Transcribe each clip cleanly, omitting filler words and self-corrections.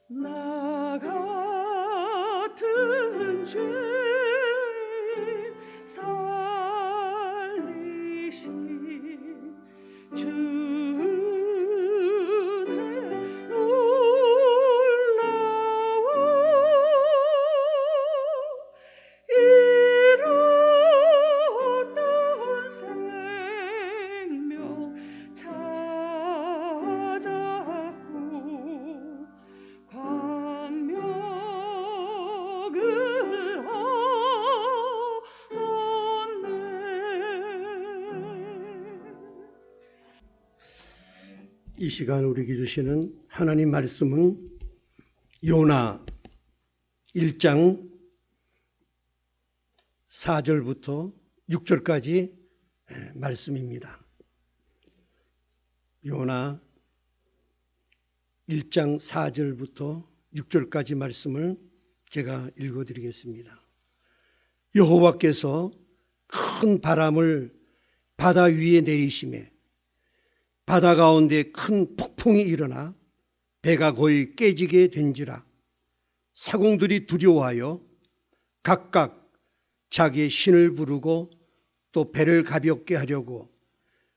나 같은 죄 살리신 주의 놀라워 잃었던 생명 찾았고 광명을 얻네. 이 시간 우리에게 주시는 하나님 말씀은 요나 1장 4절부터 6절까지 말씀입니다. 요나 1장 4절부터 6절까지 말씀을 제가 읽어드리겠습니다. 여호와께서 큰 바람을 바다 위에 내리시매 바다 가운데 큰 폭풍이 일어나 배가 거의 깨지게 된지라. 사공들이 두려워하여 각각 자기의 신을 부르고 또 배를 가볍게 하려고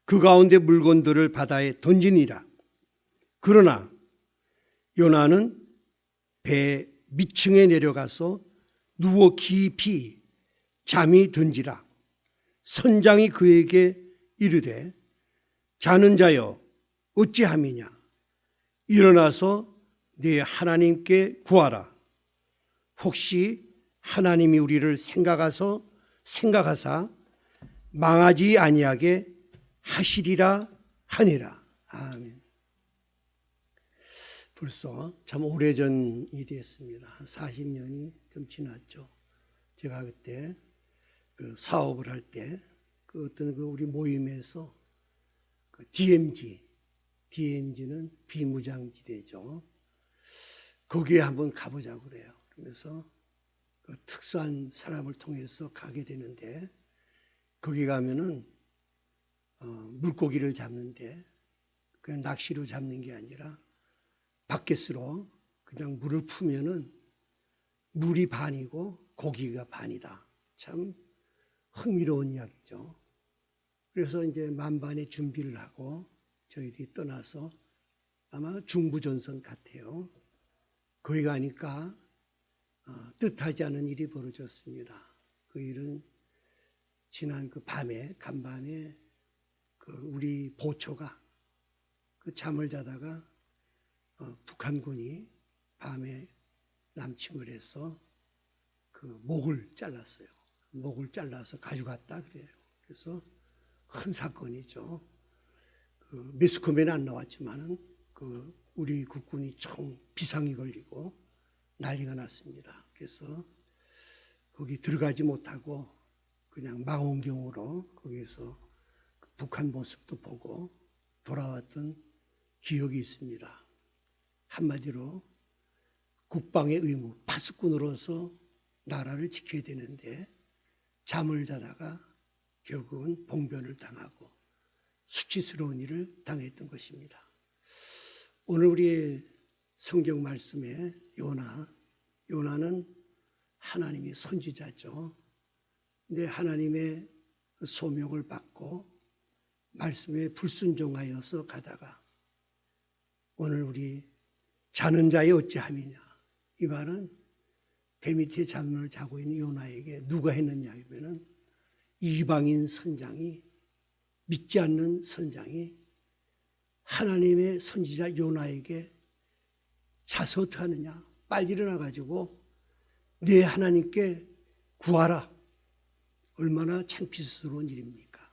그 가운데 물건들을 바다에 던지니라. 그러나 요나는 배 밑층에 내려가서 누워 깊이 잠이 든지라. 선장이 그에게 이르되 자는 자여 어찌함이냐. 일어나서 네 하나님께 구하라. 혹시 하나님이 우리를 생각하사 망하지 아니하게 하시리라 하니라. 아멘. 벌써 참 오래전이 됐습니다. 한 40년이 좀 지났죠. 제가 그때 그 사업을 할 때 그 어떤 그 우리 모임에서 그 DMZ는 비무장지대죠. 거기에 한번 가보자고 그래요. 그래서 그 특수한 사람을 통해서 가게 되는데 거기 가면은 물고기를 잡는데 그냥 낚시로 잡는 게 아니라 바켓으로 그냥 물을 푸면은 물이 반이고 고기가 반이다. 참 흥미로운 이야기죠. 그래서 이제 만반의 준비를 하고 저희들이 떠나서 아마 중부전선 같아요. 거기 가니까 뜻하지 않은 일이 벌어졌습니다. 그 일은 지난 그 밤에 간밤에 그 우리 보초가 그 잠을 자다가 북한군이 밤에 남침을 해서 그 목을 잘랐어요. 목을 잘라서 가져갔다 그래요. 그래서 큰 사건이죠. 그 매스컴에는 안 나왔지만은 그 우리 국군이 총 비상이 걸리고 난리가 났습니다. 그래서 거기 들어가지 못하고 그냥 망원경으로 거기서 북한 모습도 보고 돌아왔던 기억이 있습니다. 한마디로 국방의 의무, 파수꾼으로서 나라를 지켜야 되는데 잠을 자다가 결국은 봉변을 당하고 수치스러운 일을 당했던 것입니다. 오늘 우리의 성경 말씀에 요나는 하나님의 선지자죠. 근데 하나님의 소명을 받고 말씀에 불순종하여서 가다가 오늘 우리 자는 자의 어찌함이냐. 이 말은 배 밑에 잠을 자고 있는 요나에게 누가 했느냐 하면은 이방인 선장이, 믿지 않는 선장이 하나님의 선지자 요나에게 자서 어떻게 하느냐. 빨리 일어나가지고 네 하나님께 구하라. 얼마나 창피스러운 일입니까?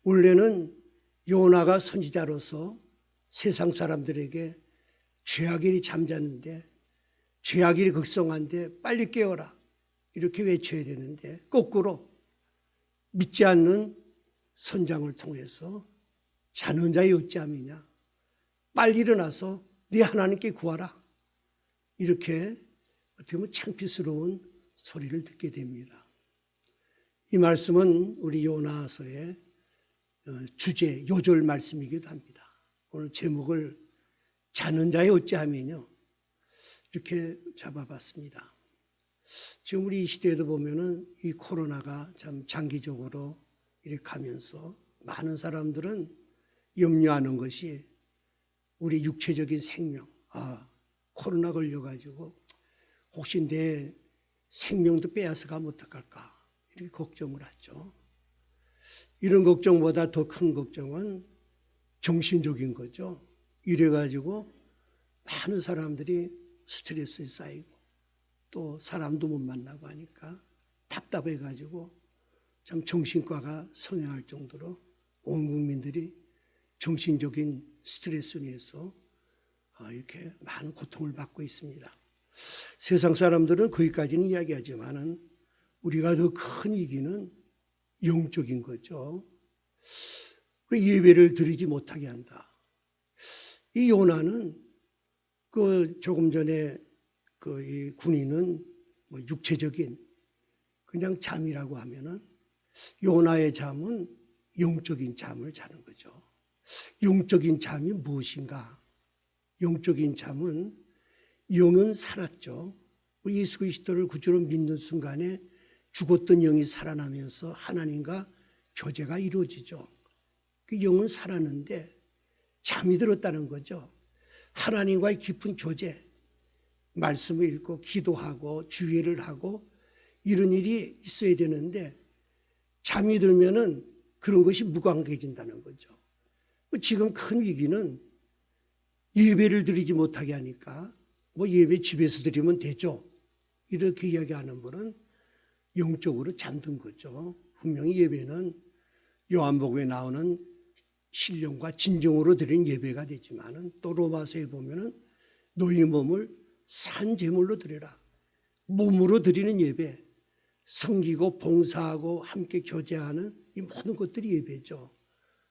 원래는 요나가 선지자로서 세상 사람들에게 죄악일이 잠자는데 죄악일이 극성한데 빨리 깨어라 이렇게 외쳐야 되는데 거꾸로 믿지 않는 선장을 통해서 자는 자의 어찌함이냐. 빨리 일어나서 네 하나님께 구하라. 이렇게 어떻게 보면 창피스러운 소리를 듣게 됩니다. 이 말씀은 우리 요나서의 주제, 요절 말씀이기도 합니다. 오늘 제목을 자는 자의 어찌함이뇨. 이렇게 잡아봤습니다. 지금 우리 이 시대에도 보면은 이 코로나가 참 장기적으로 이렇게 가면서 많은 사람들은 염려하는 것이 우리 육체적인 생명, 코로나 걸려가지고 혹시 내 생명도 빼앗아가면 어떡할까 이렇게 걱정을 하죠. 이런 걱정보다 더 큰 걱정은 정신적인 거죠. 이래가지고 많은 사람들이 스트레스에 쌓이고 또 사람도 못 만나고 하니까 답답해가지고 참 정신과가 성행할 정도로 온 국민들이 정신적인 스트레스로 인해서 이렇게 많은 고통을 받고 있습니다. 세상 사람들은 거기까지는 이야기하지만은 우리가 더 큰 위기는 영적인 거죠. 예배를 드리지 못하게 한다. 이 요나는 그 조금 전에 이 군인은 뭐 육체적인 그냥 잠이라고 하면은 요나의 잠은 영적인 잠을 자는 거죠. 영적인 잠이 무엇인가? 영적인 잠은 영은 살았죠. 예수 그리스도를 구주로 믿는 순간에 죽었던 영이 살아나면서 하나님과 교제가 이루어지죠. 그 영은 살았는데 잠이 들었다는 거죠. 하나님과의 깊은 교제, 말씀을 읽고 기도하고 주의를 하고 이런 일이 있어야 되는데 잠이 들면은 그런 것이 무관해진다는 거죠. 지금 큰 위기는 예배를 드리지 못하게 하니까 뭐 예배 집에서 드리면 되죠. 이렇게 이야기하는 분은 영적으로 잠든 거죠. 분명히 예배는 요한복음에 나오는 신령과 진정으로 드리는 예배가 되지만은 또 로마서에 보면은 너희 몸을 산 제물로 드려라. 몸으로 드리는 예배, 섬기고 봉사하고 함께 교제하는 이 모든 것들이 예배죠.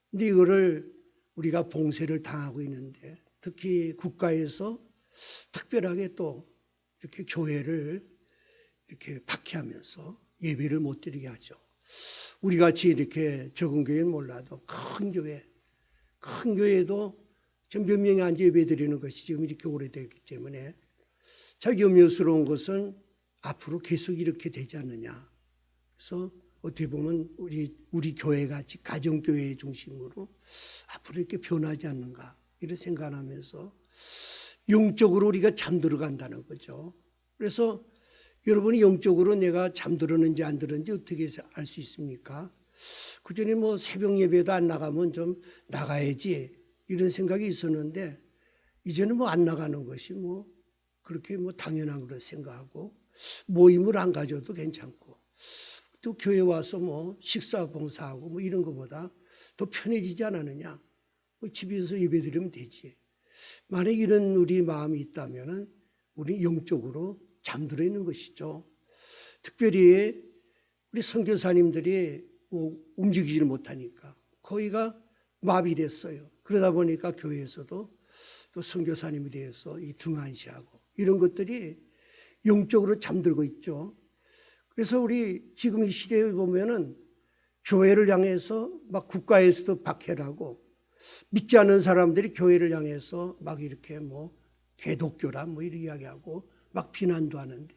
근데 이거를 우리가 봉쇄를 당하고 있는데 특히 국가에서 특별하게 또 이렇게 교회를 이렇게 박해하면서 예배를 못 드리게 하죠. 우리 같이 이렇게 적은 교회는 몰라도 큰 교회도 지금 몇 명이 앉아 예배 드리는 것이 지금 이렇게 오래됐기 때문에 참 염려스러운 것은 앞으로 계속 이렇게 되지 않느냐. 그래서 어떻게 보면 우리 교회 같이 가정교회 중심으로 앞으로 이렇게 변하지 않는가 이런 생각하면서 영적으로 우리가 잠들어 간다는 거죠. 그래서 여러분이 영적으로 내가 잠들었는지 안 들었는지 어떻게 알 수 있습니까? 그전에 뭐 새벽 예배도 안 나가면 좀 나가야지 이런 생각이 있었는데 이제는 뭐 안 나가는 것이 뭐 그렇게 뭐 당연한 거로 생각하고 모임을 안 가져도 괜찮고 또 교회 와서 뭐 식사 봉사하고 뭐 이런 것보다 더 편해지지 않았느냐? 뭐 집에서 예배 드리면 되지. 만약 이런 우리 마음이 있다면은 우리 영적으로 잠들어 있는 것이죠. 특별히 우리 선교사님들이 뭐 움직이지를 못하니까 거의가 마비됐어요. 그러다 보니까 교회에서도 또 선교사님에 대해서 이 등한시하고 이런 것들이 영적으로 잠들고 있죠. 그래서 우리 지금 이 시대에 보면은 교회를 향해서 막 국가에서도 박해를 하고 믿지 않는 사람들이 교회를 향해서 막 이렇게 뭐 개독교라 뭐 이런 이야기하고 막 비난도 하는데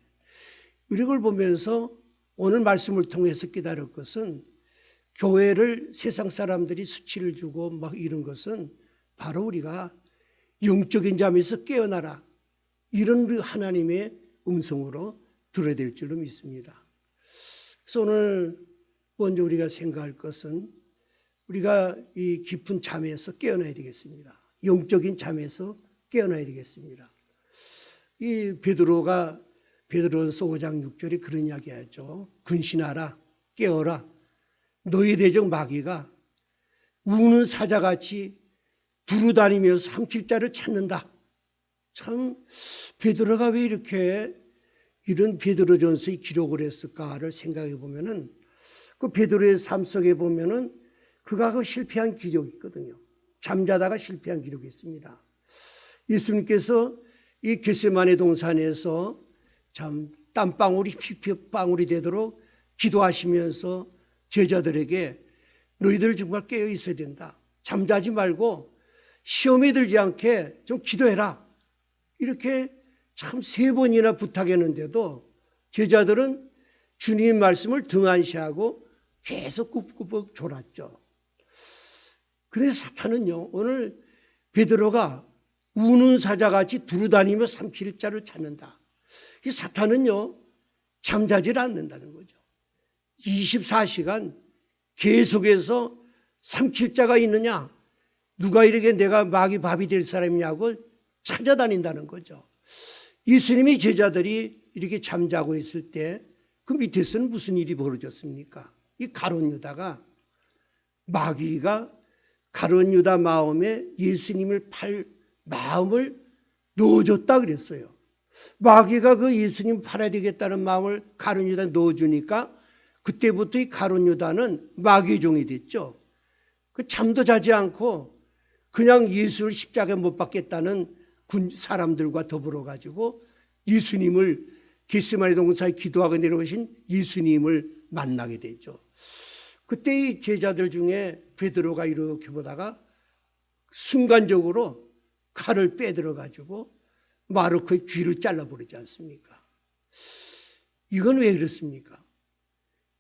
이런 걸 보면서 오늘 말씀을 통해서 깨달을 것은 교회를 세상 사람들이 수치를 주고 막 이런 것은 바로 우리가 영적인 잠에서 깨어나라 이런 하나님의 음성으로 들어야 될 줄로 믿습니다. 그래서 오늘 먼저 우리가 생각할 것은 우리가 이 깊은 잠에서 깨어나야 되겠습니다. 영적인 잠에서 깨어나야 되겠습니다. 이 베드로전서 5장 6절에 그런 이야기하죠. 근신하라, 깨어라. 너희 대적 마귀가 우는 사자같이 두루다니면서 삼킬 자를 찾는다. 참 베드로가 왜 이렇게 이런 베드로전서에 기록을 했을까를 생각해 보면은 그 베드로의 삶 속에 보면은 그가 그 실패한 기록이 있거든요. 잠자다가 실패한 기록이 있습니다. 예수님께서 이 겟세마네 동산에서 참 땀방울이 피피방울이 되도록 기도하시면서 제자들에게 너희들 정말 깨어 있어야 된다. 잠자지 말고 시험에 들지 않게 좀 기도해라. 이렇게 참 3번이나 부탁했는데도 제자들은 주님 말씀을 등한시하고 계속 굽굽 졸았죠. 그래서 사탄은요, 오늘 베드로가 우는 사자같이 두루다니며 삼킬자를 찾는다. 이 사탄은요, 잠자질 않는다는 거죠. 24시간 계속해서 삼킬자가 있느냐, 누가 이렇게 내가 마귀 밥이 될 사람이냐고 찾아다닌다는 거죠. 예수님이 제자들이 이렇게 잠자고 있을 때 그 밑에서는 무슨 일이 벌어졌습니까? 이 가룟 유다가, 마귀가 가룟 유다 마음에 예수님을 팔 마음을 넣어줬다 그랬어요. 마귀가 그 예수님 팔아야 되겠다는 마음을 가룟 유다에 넣어주니까 그때부터 이 가룟 유다는 마귀의 종이 됐죠. 그 잠도 자지 않고 그냥 예수를 십자가에 못 박겠다는 사람들과 더불어 가지고 예수님을 겟세마네 동산에 기도하고 내려오신 예수님을 만나게 되죠. 그때 이 제자들 중에 베드로가 이렇게 보다가 순간적으로 칼을 빼들어 가지고 마르코의 귀를 잘라버리지 않습니까? 이건 왜 그렇습니까?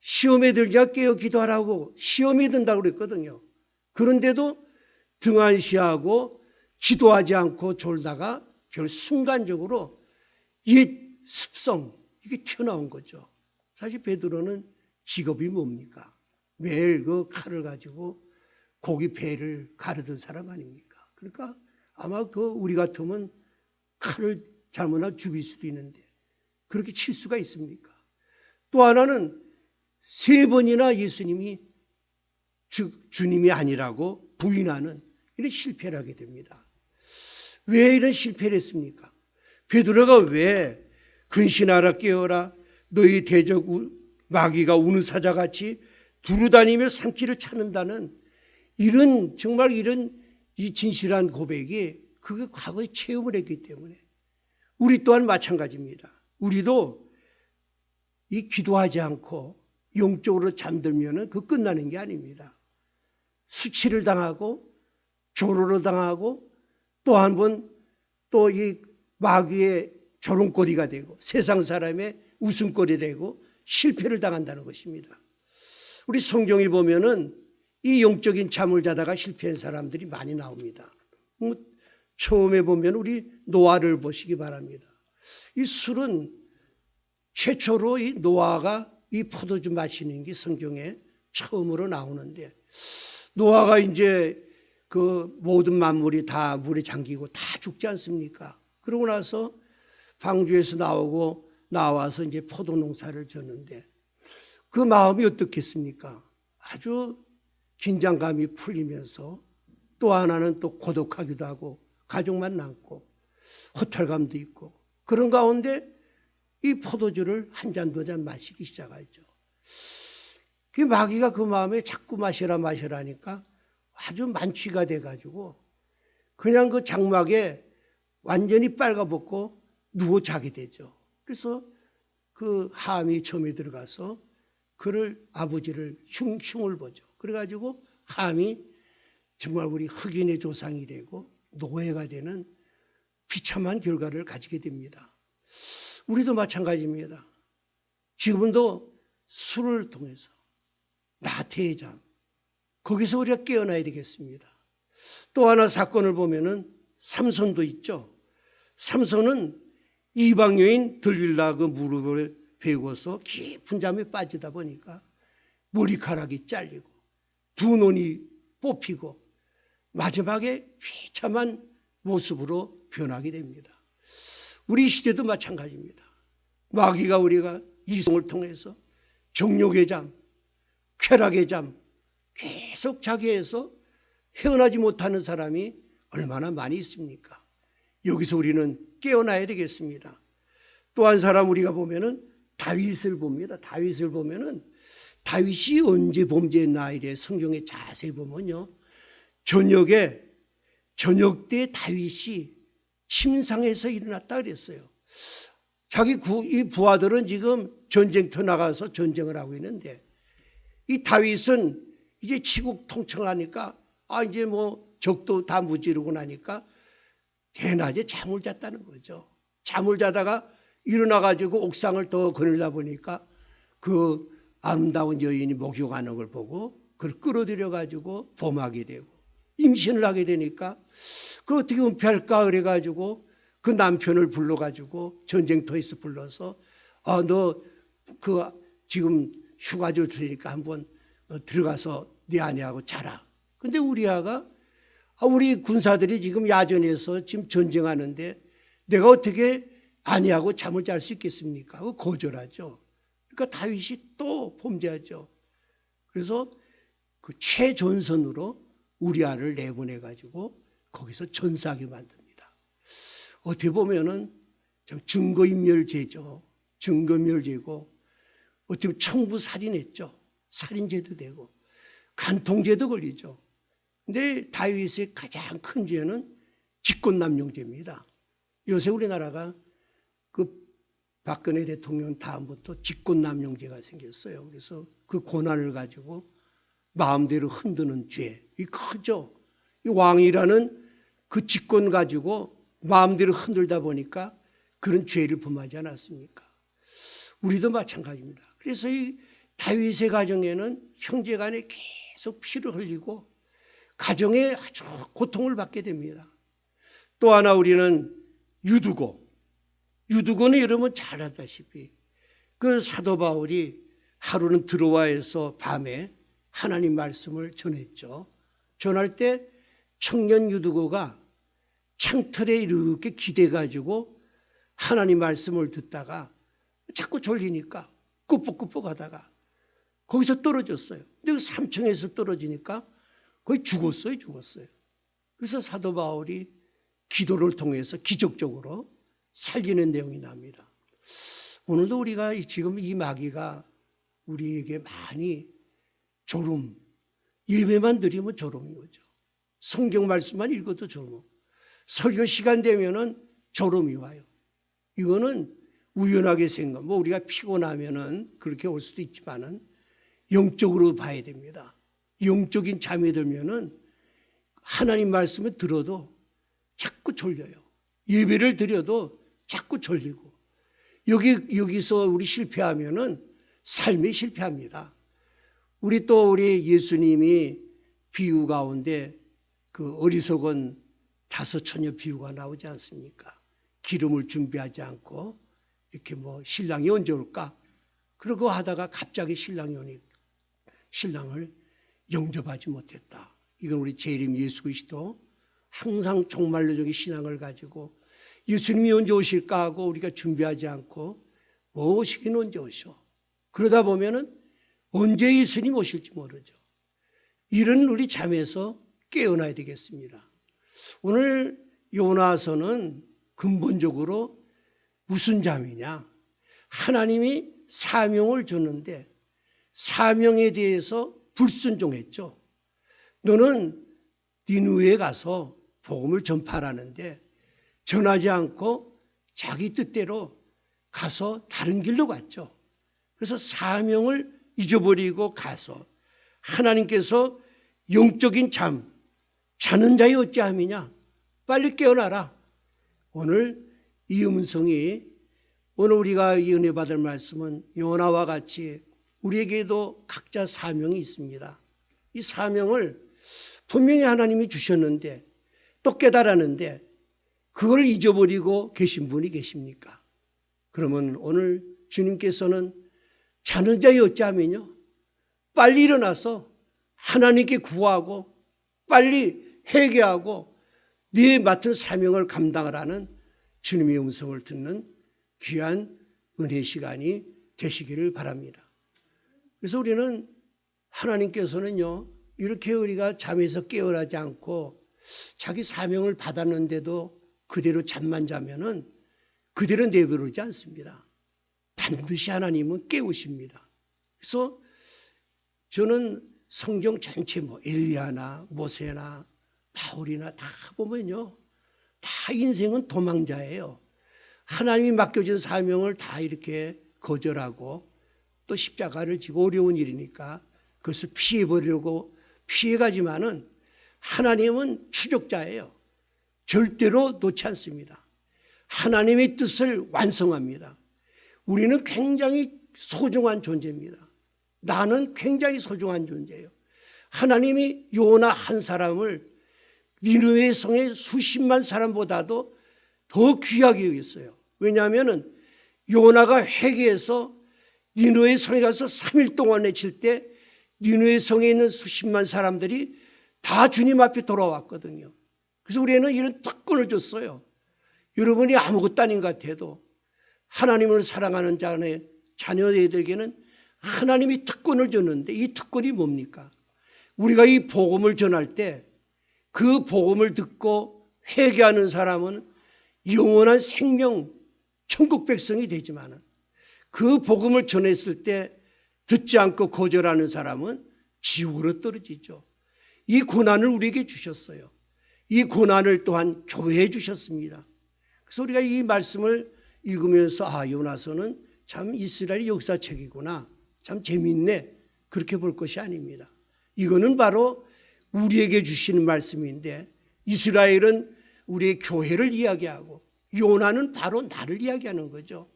시험에 들자 깨어 기도하라고 시험이 든다고 그랬거든요. 그런데도 등한시하고 기도하지 않고 졸다가 결 순간적으로 옛 습성, 이게 튀어나온 거죠. 사실 베드로는 직업이 뭡니까? 매일 그 칼을 가지고 고기 배를 가르던 사람 아닙니까? 그러니까 아마 그 우리 같으면 칼을 잘못하면 죽일 수도 있는데 그렇게 칠 수가 있습니까? 또 하나는 3번이나 예수님이 주님이 아니라고 부인하는 이런 실패를 하게 됩니다. 왜 이런 실패를 했습니까? 베드로가 왜 근신하라 깨어라 너희 대적 마귀가 우는 사자같이 두루다니며 삼키를 찾는다는 이런 정말 이런 이 진실한 고백이 그게 과거에 체험을 했기 때문에 우리 또한 마찬가지입니다. 우리도 이 기도하지 않고 영적으로 잠들면은 그 끝나는 게 아닙니다. 수치를 당하고 조로를 당하고 또 한 번 또 이 마귀의 조롱거리가 되고 세상 사람의 웃음거리 되고 실패를 당한다는 것입니다. 우리 성경에 보면은 이 영적인 잠을 자다가 실패한 사람들이 많이 나옵니다. 처음에 보면 우리 노아를 보시기 바랍니다. 이 술은 최초로 이 노아가 이 포도주 마시는 게 성경에 처음으로 나오는데 노아가 이제 그 모든 만물이 다 물에 잠기고 다 죽지 않습니까? 그러고 나서 방주에서 나와서 이제 포도 농사를 졌는데 그 마음이 어떻겠습니까? 아주 긴장감이 풀리면서 또 하나는 또 고독하기도 하고 가족만 남고 허탈감도 있고 그런 가운데 이 포도주를 한 잔 두 잔 마시기 시작하죠. 그 마귀가 그 마음에 자꾸 마셔라 하니까 아주 만취가 돼가지고 그냥 그 장막에 완전히 빨가벗고 누워 자게 되죠. 그래서 그 함이 점에 들어가서 그를 아버지를 흉을 보죠. 그래가지고 함이 정말 우리 흑인의 조상이 되고 노예가 되는 비참한 결과를 가지게 됩니다. 우리도 마찬가지입니다. 지금도 술을 통해서 나태의 잠, 거기서 우리가 깨어나야 되겠습니다. 또 하나 사건을 보면은 삼손도 있죠. 삼손은 이방 여인 들릴라 그 무릎을 베고서 깊은 잠에 빠지다 보니까 머리카락이 잘리고 두 눈이 뽑히고 마지막에 비참한 모습으로 변하게 됩니다. 우리 시대도 마찬가지입니다. 마귀가 우리가 이성을 통해서 정욕의 잠, 쾌락의 잠 계속 자기에서 헤어나지 못하는 사람이 얼마나 많이 있습니까? 여기서 우리는 깨어나야 되겠습니다. 또 한 사람 우리가 보면은 다윗을 봅니다. 다윗을 보면은 다윗이 언제 범죄했나 이래 성경에 자세히 보면요. 저녁 때 다윗이 침상에서 일어났다 그랬어요. 자기 이 부하들은 지금 전쟁터 나가서 전쟁을 하고 있는데 이 다윗은 이제 치국 통청하니까 이제 뭐 적도 다 무찌르고 나니까 대낮에 잠을 잤다는 거죠. 잠을 자다가 일어나가지고 옥상을 더 거닐다 보니까 그 아름다운 여인이 목욕하는 걸 보고 그걸 끌어들여가지고 범하게 되고 임신을 하게 되니까 그걸 어떻게 은폐할까 그래가지고 그 남편을 불러가지고 전쟁터에서 불러서 너 그 지금 휴가 줄 테니까 한번 들어가서 네 아내하고 자라. 근데 우리아가 우리 군사들이 지금 야전에서 지금 전쟁하는데 내가 어떻게 아내하고 잠을 잘 수 있겠습니까? 하고 거절하죠. 그러니까 다윗이 또 범죄하죠. 그래서 그 최전선으로 우리아를 내보내가지고 거기서 전사하게 만듭니다. 어떻게 보면은 참 증거인멸죄죠. 증거인멸죄고 어떻게 보면 청부살인했죠. 살인죄도 되고 간통죄도 걸리죠. 근데 다윗의 가장 큰 죄는 직권남용죄입니다. 요새 우리나라가 그 박근혜 대통령 다음부터 직권남용죄가 생겼어요. 그래서 그 권한을 가지고 마음대로 흔드는 죄, 이 크죠. 이 왕이라는 그 직권 가지고 마음대로 흔들다 보니까 그런 죄를 범하지 않았습니까? 우리도 마찬가지입니다. 그래서 이 다윗의 가정에는 형제간에 계속 피를 흘리고 가정에 아주 고통을 받게 됩니다. 또 하나 우리는 유두고는 여러분 잘 알다시피 그 사도 바울이 하루는 드로아에서 밤에 하나님 말씀을 전했죠. 전할 때 청년 유두고가 창틀에 이렇게 기대가지고 하나님 말씀을 듣다가 자꾸 졸리니까 꾸벅꾸벅 하다가 거기서 떨어졌어요. 근데 그 3층에서 떨어지니까 거의 죽었어요. 그래서 사도 바울이 기도를 통해서 기적적으로 살리는 내용이 납니다. 오늘도 우리가 지금 이 마귀가 우리에게 많이 졸음, 예배만 드리면 졸음인 거죠. 성경 말씀만 읽어도 졸음, 설교 시간 되면은 졸음이 와요. 이거는 우연하게 생각, 우리가 피곤하면은 그렇게 올 수도 있지만은 영적으로 봐야 됩니다. 영적인 잠이 들면은 하나님 말씀을 들어도 자꾸 졸려요. 예배를 드려도 자꾸 졸리고 여기서 우리 실패하면은 삶에 실패합니다. 우리 예수님이 비유 가운데 그 어리석은 5 처녀 비유가 나오지 않습니까? 기름을 준비하지 않고 이렇게 신랑이 언제 올까? 그러고 하다가 갑자기 신랑이 오니 신랑을 영접하지 못했다. 이건 우리 재림 예수 그리스도 항상 종말론적인 신앙을 가지고 예수님이 언제 오실까 하고 우리가 준비하지 않고 오시긴 언제 오셔. 그러다 보면은 언제 예수님 오실지 모르죠. 이런 우리 잠에서 깨어나야 되겠습니다. 오늘 요나서는 근본적으로 무슨 잠이냐? 하나님이 사명을 줬는데 사명에 대해서 불순종했죠. 너는 니느웨에 가서 복음을 전파하라는데 전하지 않고 자기 뜻대로 가서 다른 길로 갔죠. 그래서 사명을 잊어버리고 가서 하나님께서 영적인 자는 자의 어찌함이냐? 빨리 깨어나라. 오늘 이 음성이 오늘 우리가 이 은혜 받을 말씀은 요나와 같이 우리에게도 각자 사명이 있습니다. 이 사명을 분명히 하나님이 주셨는데 또 깨달았는데 그걸 잊어버리고 계신 분이 계십니까? 그러면 오늘 주님께서는 자는 자의 어찌함이냐? 빨리 일어나서 하나님께 구하고 빨리 회개하고 네 맡은 사명을 감당하라는 주님의 음성을 듣는 귀한 은혜 시간이 되시기를 바랍니다. 그래서 우리는 하나님께서는요, 이렇게 우리가 잠에서 깨어나지 않고 자기 사명을 받았는데도 그대로 잠만 자면은 그대로 내버리지 않습니다. 반드시 하나님은 깨우십니다. 그래서 저는 성경 전체 엘리야나 모세나 바울이나 다 보면요, 다 인생은 도망자예요. 하나님이 맡겨준 사명을 다 이렇게 거절하고 또 십자가를 지고 어려운 일이니까 그것을 피해버리려고 피해가지만은 하나님은 추적자예요. 절대로 놓지 않습니다. 하나님의 뜻을 완성합니다. 우리는 굉장히 소중한 존재입니다. 나는 굉장히 소중한 존재예요. 하나님이 요나 한 사람을 니느웨 성의 수십만 사람보다도 더 귀하게 여겼어요. 왜냐하면 요나가 회개해서 니느웨 성에 가서 3일 동안 외칠 때 니느웨 성에 있는 수십만 사람들이 다 주님 앞에 돌아왔거든요. 그래서 우리는 이런 특권을 줬어요. 여러분이 아무것도 아닌 것 같아도 하나님을 사랑하는 자녀들에게는 하나님이 특권을 줬는데 이 특권이 뭡니까? 우리가 이 복음을 전할 때 그 복음을 듣고 회개하는 사람은 영원한 생명, 천국 백성이 되지만 그 복음을 전했을 때 듣지 않고 거절하는 사람은 지옥으로 떨어지죠. 이 고난을 우리에게 주셨어요. 이 고난을 또한 교회에 주셨습니다. 그래서 우리가 이 말씀을 읽으면서 요나서는 참 이스라엘의 역사책이구나, 참 재미있네, 그렇게 볼 것이 아닙니다. 이거는 바로 우리에게 주시는 말씀인데 이스라엘은 우리의 교회를 이야기하고 요나는 바로 나를 이야기하는 거죠.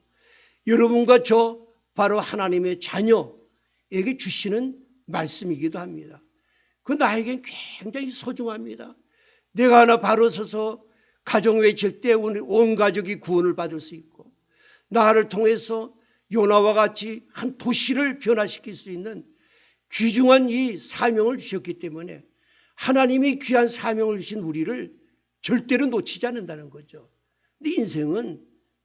여러분과 저 바로 하나님의 자녀에게 주시는 말씀이기도 합니다. 그 나에겐 굉장히 소중합니다. 내가 하나 바로 서서 가정 외칠 때 온 가족이 구원을 받을 수 있고 나를 통해서 요나와 같이 한 도시를 변화시킬 수 있는 귀중한 이 사명을 주셨기 때문에 하나님이 귀한 사명을 주신 우리를 절대로 놓치지 않는다는 거죠. 근데 인생은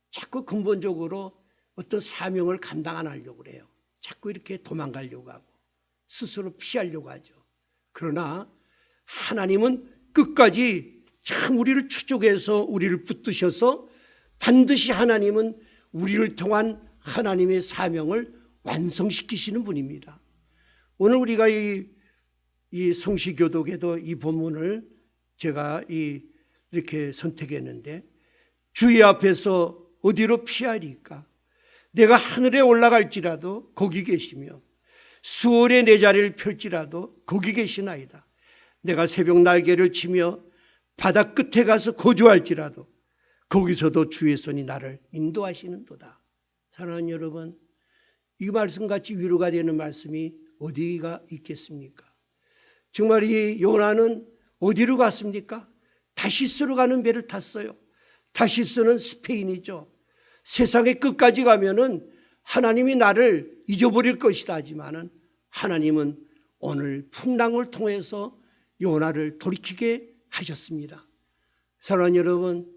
자꾸 근본적으로 어떤 사명을 감당 안 하려고 그래요. 자꾸 이렇게 도망가려고 하고 스스로 피하려고 하죠. 그러나 하나님은 끝까지 참 우리를 추적해서 우리를 붙드셔서 반드시 하나님은 우리를 통한 하나님의 사명을 완성시키시는 분입니다. 오늘 우리가 이 성시교독에도 이 본문을 제가 이렇게 선택했는데 주의 앞에서 어디로 피하리까? 내가 하늘에 올라갈지라도 거기 계시며 수월에 내 자리를 펼지라도 거기 계시나이다. 내가 새벽 날개를 치며 바다 끝에 가서 거주할지라도 거기서도 주의 손이 나를 인도하시는도다. 사랑하는 여러분, 이 말씀같이 위로가 되는 말씀이 어디가 있겠습니까? 정말 이 요나는 어디로 갔습니까? 다시스로 가는 배를 탔어요. 다시스는 스페인이죠. 세상의 끝까지 가면은 하나님이 나를 잊어버릴 것이다 하지만은 하나님은 오늘 풍랑을 통해서 요나를 돌이키게 하셨습니다. 사랑하는 여러분,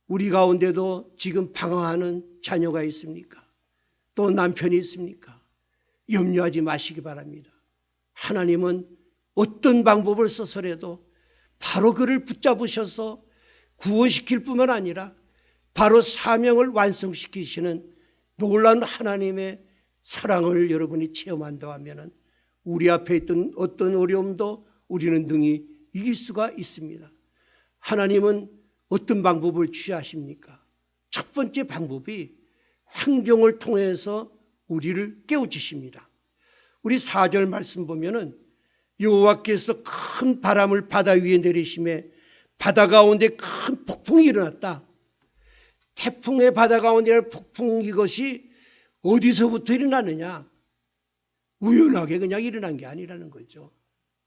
우리 가운데도 지금 방황하는 자녀가 있습니까? 또 남편이 있습니까? 염려하지 마시기 바랍니다. 하나님은 어떤 방법을 써서라도 바로 그를 붙잡으셔서 구원시킬 뿐만 아니라 바로 사명을 완성시키시는 놀라운 하나님의 사랑을 여러분이 체험한다고 하면 우리 앞에 있던 어떤 어려움도 우리는 능히 이길 수가 있습니다. 하나님은 어떤 방법을 취하십니까? 첫 번째 방법이 환경을 통해서 우리를 깨우치십니다. 우리 4절 말씀 보면은 여호와께서 큰 바람을 바다 위에 내리심에 바다 가운데 큰 폭풍이 일어났다. 태풍의 바다 가운데 일어난 폭풍, 이것이 어디서부터 일어나느냐? 우연하게 그냥 일어난 게 아니라는 거죠.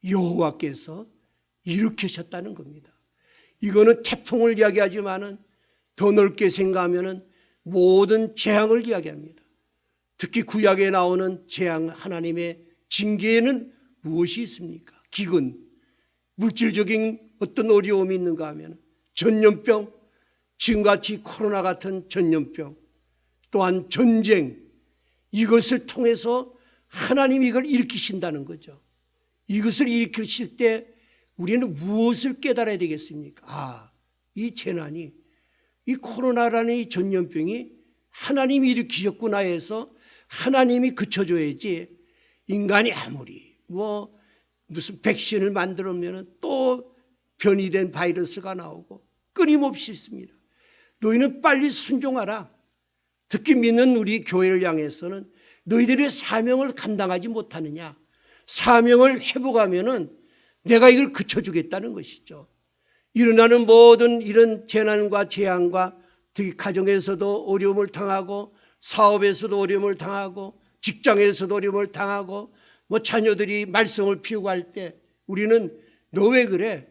여호와께서 일으키셨다는 겁니다. 이거는 태풍을 이야기하지만은 더 넓게 생각하면은 모든 재앙을 이야기합니다. 특히 구약에 나오는 재앙, 하나님의 징계에는 무엇이 있습니까? 기근, 물질적인 어떤 어려움이 있는가 하면 전염병, 지금같이 코로나 같은 전염병, 또한 전쟁, 이것을 통해서 하나님이 이걸 일으키신다는 거죠. 이것을 일으키실 때 우리는 무엇을 깨달아야 되겠습니까? 이 재난이, 이 코로나라는 이 전염병이 하나님이 일으키셨구나 해서 하나님이 그쳐줘야지, 인간이 아무리 무슨 백신을 만들면 또 변이된 바이러스가 나오고 끊임없이 있습니다. 너희는 빨리 순종하라. 특히 믿는 우리 교회를 향해서는 너희들의 사명을 감당하지 못하느냐, 사명을 회복하면은 내가 이걸 그쳐주겠다는 것이죠. 일어나는 모든 이런 재난과 재앙과 특히 가정에서도 어려움을 당하고 사업에서도 어려움을 당하고 직장에서도 어려움을 당하고 뭐 자녀들이 말썽을 피우고 할 때 우리는 너 왜 그래?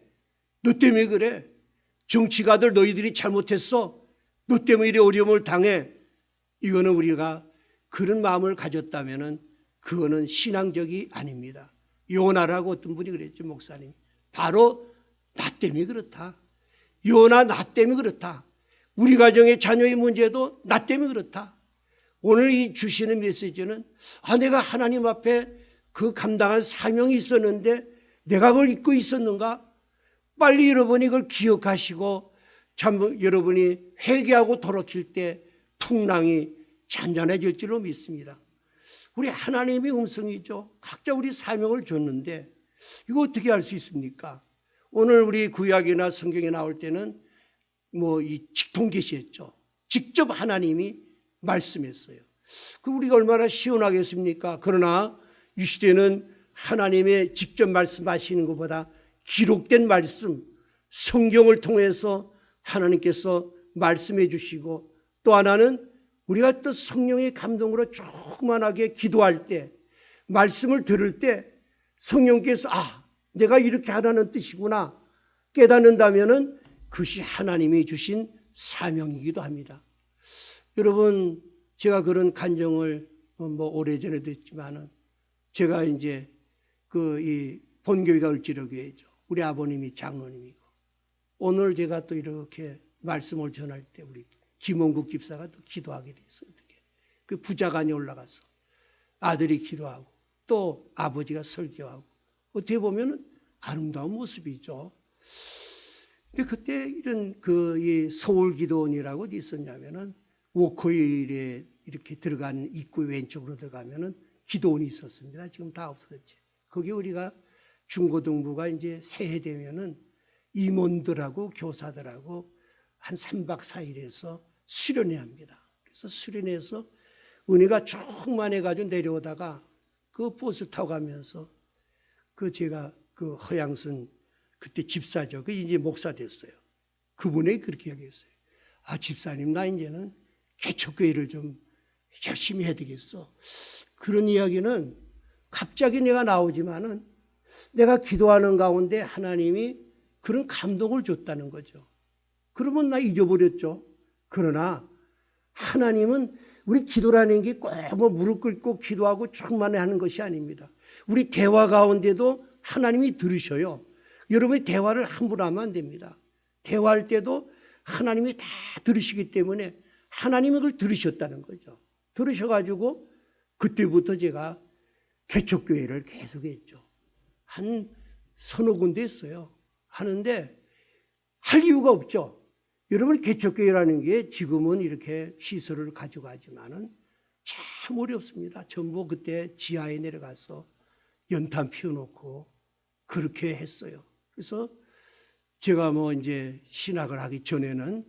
너 때문에 그래? 정치가들 너희들이 잘못했어? 너 때문에 이래 어려움을 당해? 이거는 우리가 그런 마음을 가졌다면 그거는 신앙적이 아닙니다. 요나라고 어떤 분이 그랬죠, 목사님. 바로 나 때문에 그렇다. 요나 나 때문에 그렇다. 우리 가정의 자녀의 문제도 나 때문에 그렇다. 오늘 이 주시는 메시지는 내가 하나님 앞에 그 감당한 사명이 있었는데 내가 그걸 잊고 있었는가? 빨리 여러분이 그걸 기억하시고 참 여러분이 회개하고 돌이킬 때 풍랑이 잔잔해질 줄로 믿습니다. 우리 하나님의 음성이죠. 각자 우리 사명을 줬는데 이거 어떻게 할 수 있습니까? 오늘 우리 구약이나 성경에 나올 때는 뭐 이 직통계시했죠. 직접 하나님이 말씀했어요. 그 우리가 얼마나 시원하겠습니까? 그러나 이 시대는 하나님의 직접 말씀하시는 것보다 기록된 말씀, 성경을 통해서 하나님께서 말씀해 주시고 또 하나는 우리가 또 성령의 감동으로 조그만하게 기도할 때 말씀을 들을 때 성령께서 내가 이렇게 하라는 뜻이구나 깨닫는다면은 그것이 하나님이 주신 사명이기도 합니다. 여러분 제가 그런 간증을 뭐 오래전에도 했지만은 제가 이제 이 본교회가 을지로교회죠. 우리 아버님이 장로님이고 오늘 제가 또 이렇게 말씀을 전할 때 우리 김원국 집사가 또 기도하게 됐어요. 어떻게 그 부자간이 올라가서 아들이 기도하고 또 아버지가 설교하고 어떻게 보면은 아름다운 모습이죠. 근데 그때 이런 이 서울기도원이라고 어디 있었냐면은 워커힐에 이렇게 들어가는 입구 왼쪽으로 들어가면은 기도원이 있었습니다. 지금 다 없어졌지. 거기 우리가 중고등부가 이제 새해 되면은 임원들하고 교사들하고 한 3박 4일에서 수련회 합니다. 그래서 수련회에서 은혜가 충만해가지고 내려오다가 그 버스 타고 가면서 제가 허양순 그때 집사죠. 이제 목사 됐어요. 그분이 그렇게 얘기했어요. 집사님 나 이제는 개척교회를 좀 열심히 해야 되겠어. 그런 이야기는 갑자기 내가 나오지만은 내가 기도하는 가운데 하나님이 그런 감동을 줬다는 거죠. 그러면 나 잊어버렸죠. 그러나 하나님은 우리 기도라는 게 꼭 뭐 무릎 꿇고 기도하고 충만해 하는 것이 아닙니다. 우리 대화 가운데도 하나님이 들으셔요. 여러분이 대화를 함부로 하면 안 됩니다. 대화할 때도 하나님이 다 들으시기 때문에 하나님이 그걸 들으셨다는 거죠. 들으셔가지고 그때부터 제가 개척교회를 계속했죠. 한 서너 군데 했어요. 하는데 할 이유가 없죠. 여러분 개척교회라는 게 지금은 이렇게 시설을 가져가지만은 참 어렵습니다. 전부 그때 지하에 내려가서 연탄 피워놓고 그렇게 했어요. 그래서 제가 뭐 이제 신학을 하기 전에는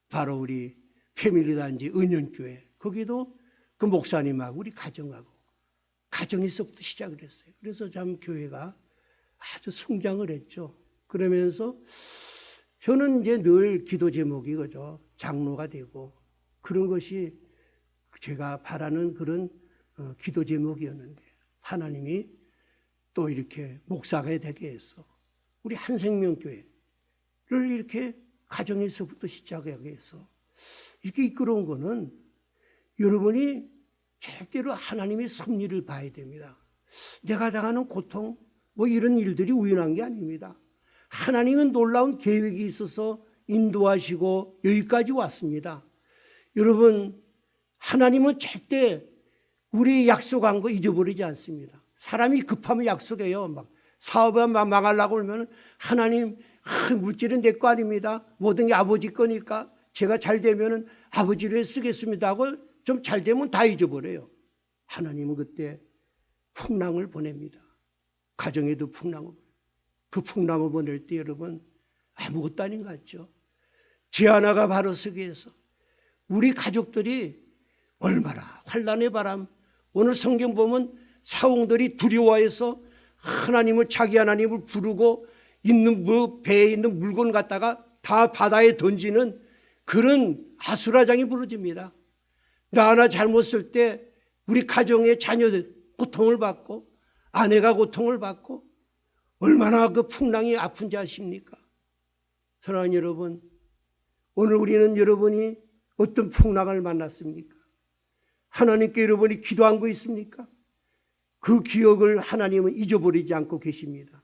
바로 우리 패밀리단지 은연교회 거기도 그 목사님하고 우리 가정에서부터 시작을 했어요. 그래서 참 교회가 아주 성장을 했죠. 그러면서 저는 이제 늘 기도 제목이 그죠. 장로가 되고 그런 것이 제가 바라는 그런 기도 제목이었는데 하나님이 또 이렇게 목사가 되게 해서 우리 한생명교회를 이렇게 가정에서부터 시작하게 해서 이렇게 이끌어온 거는 여러분이 절대로 하나님의 섭리를 봐야 됩니다. 내가 당하는 고통 뭐 이런 일들이 우연한 게 아닙니다. 하나님은 놀라운 계획이 있어서 인도하시고 여기까지 왔습니다. 여러분 하나님은 절대 우리 약속한 거 잊어버리지 않습니다. 사람이 급하면 약속해요. 막 사업이 망하려고 그러면 하나님 물질은 내 거 아닙니다. 모든 게 아버지 거니까 제가 잘 되면 아버지를 쓰겠습니다 하고 좀 잘 되면 다 잊어버려요. 하나님은 그때 풍랑을 보냅니다. 가정에도 풍랑을. 그 풍랑을 보낼 때 여러분 아무것도 아닌 것 같죠. 제 하나가 바로 서기 위해서 우리 가족들이 얼마나 환난의 바람 오늘 성경 보면 사홍들이 두려워해서 하나님을 자기 하나님을 부르고 있는 배에 있는 물건 갖다가 다 바다에 던지는 그런 아수라장이 부러집니다. 나 하나 잘못 쓸 때 우리 가정의 자녀들 고통을 받고 아내가 고통을 받고 얼마나 그 풍랑이 아픈지 아십니까? 사랑하는 여러분, 오늘 우리는 여러분이 어떤 풍랑을 만났습니까? 하나님께 여러분이 기도한 거 있습니까? 그 기억을 하나님은 잊어버리지 않고 계십니다.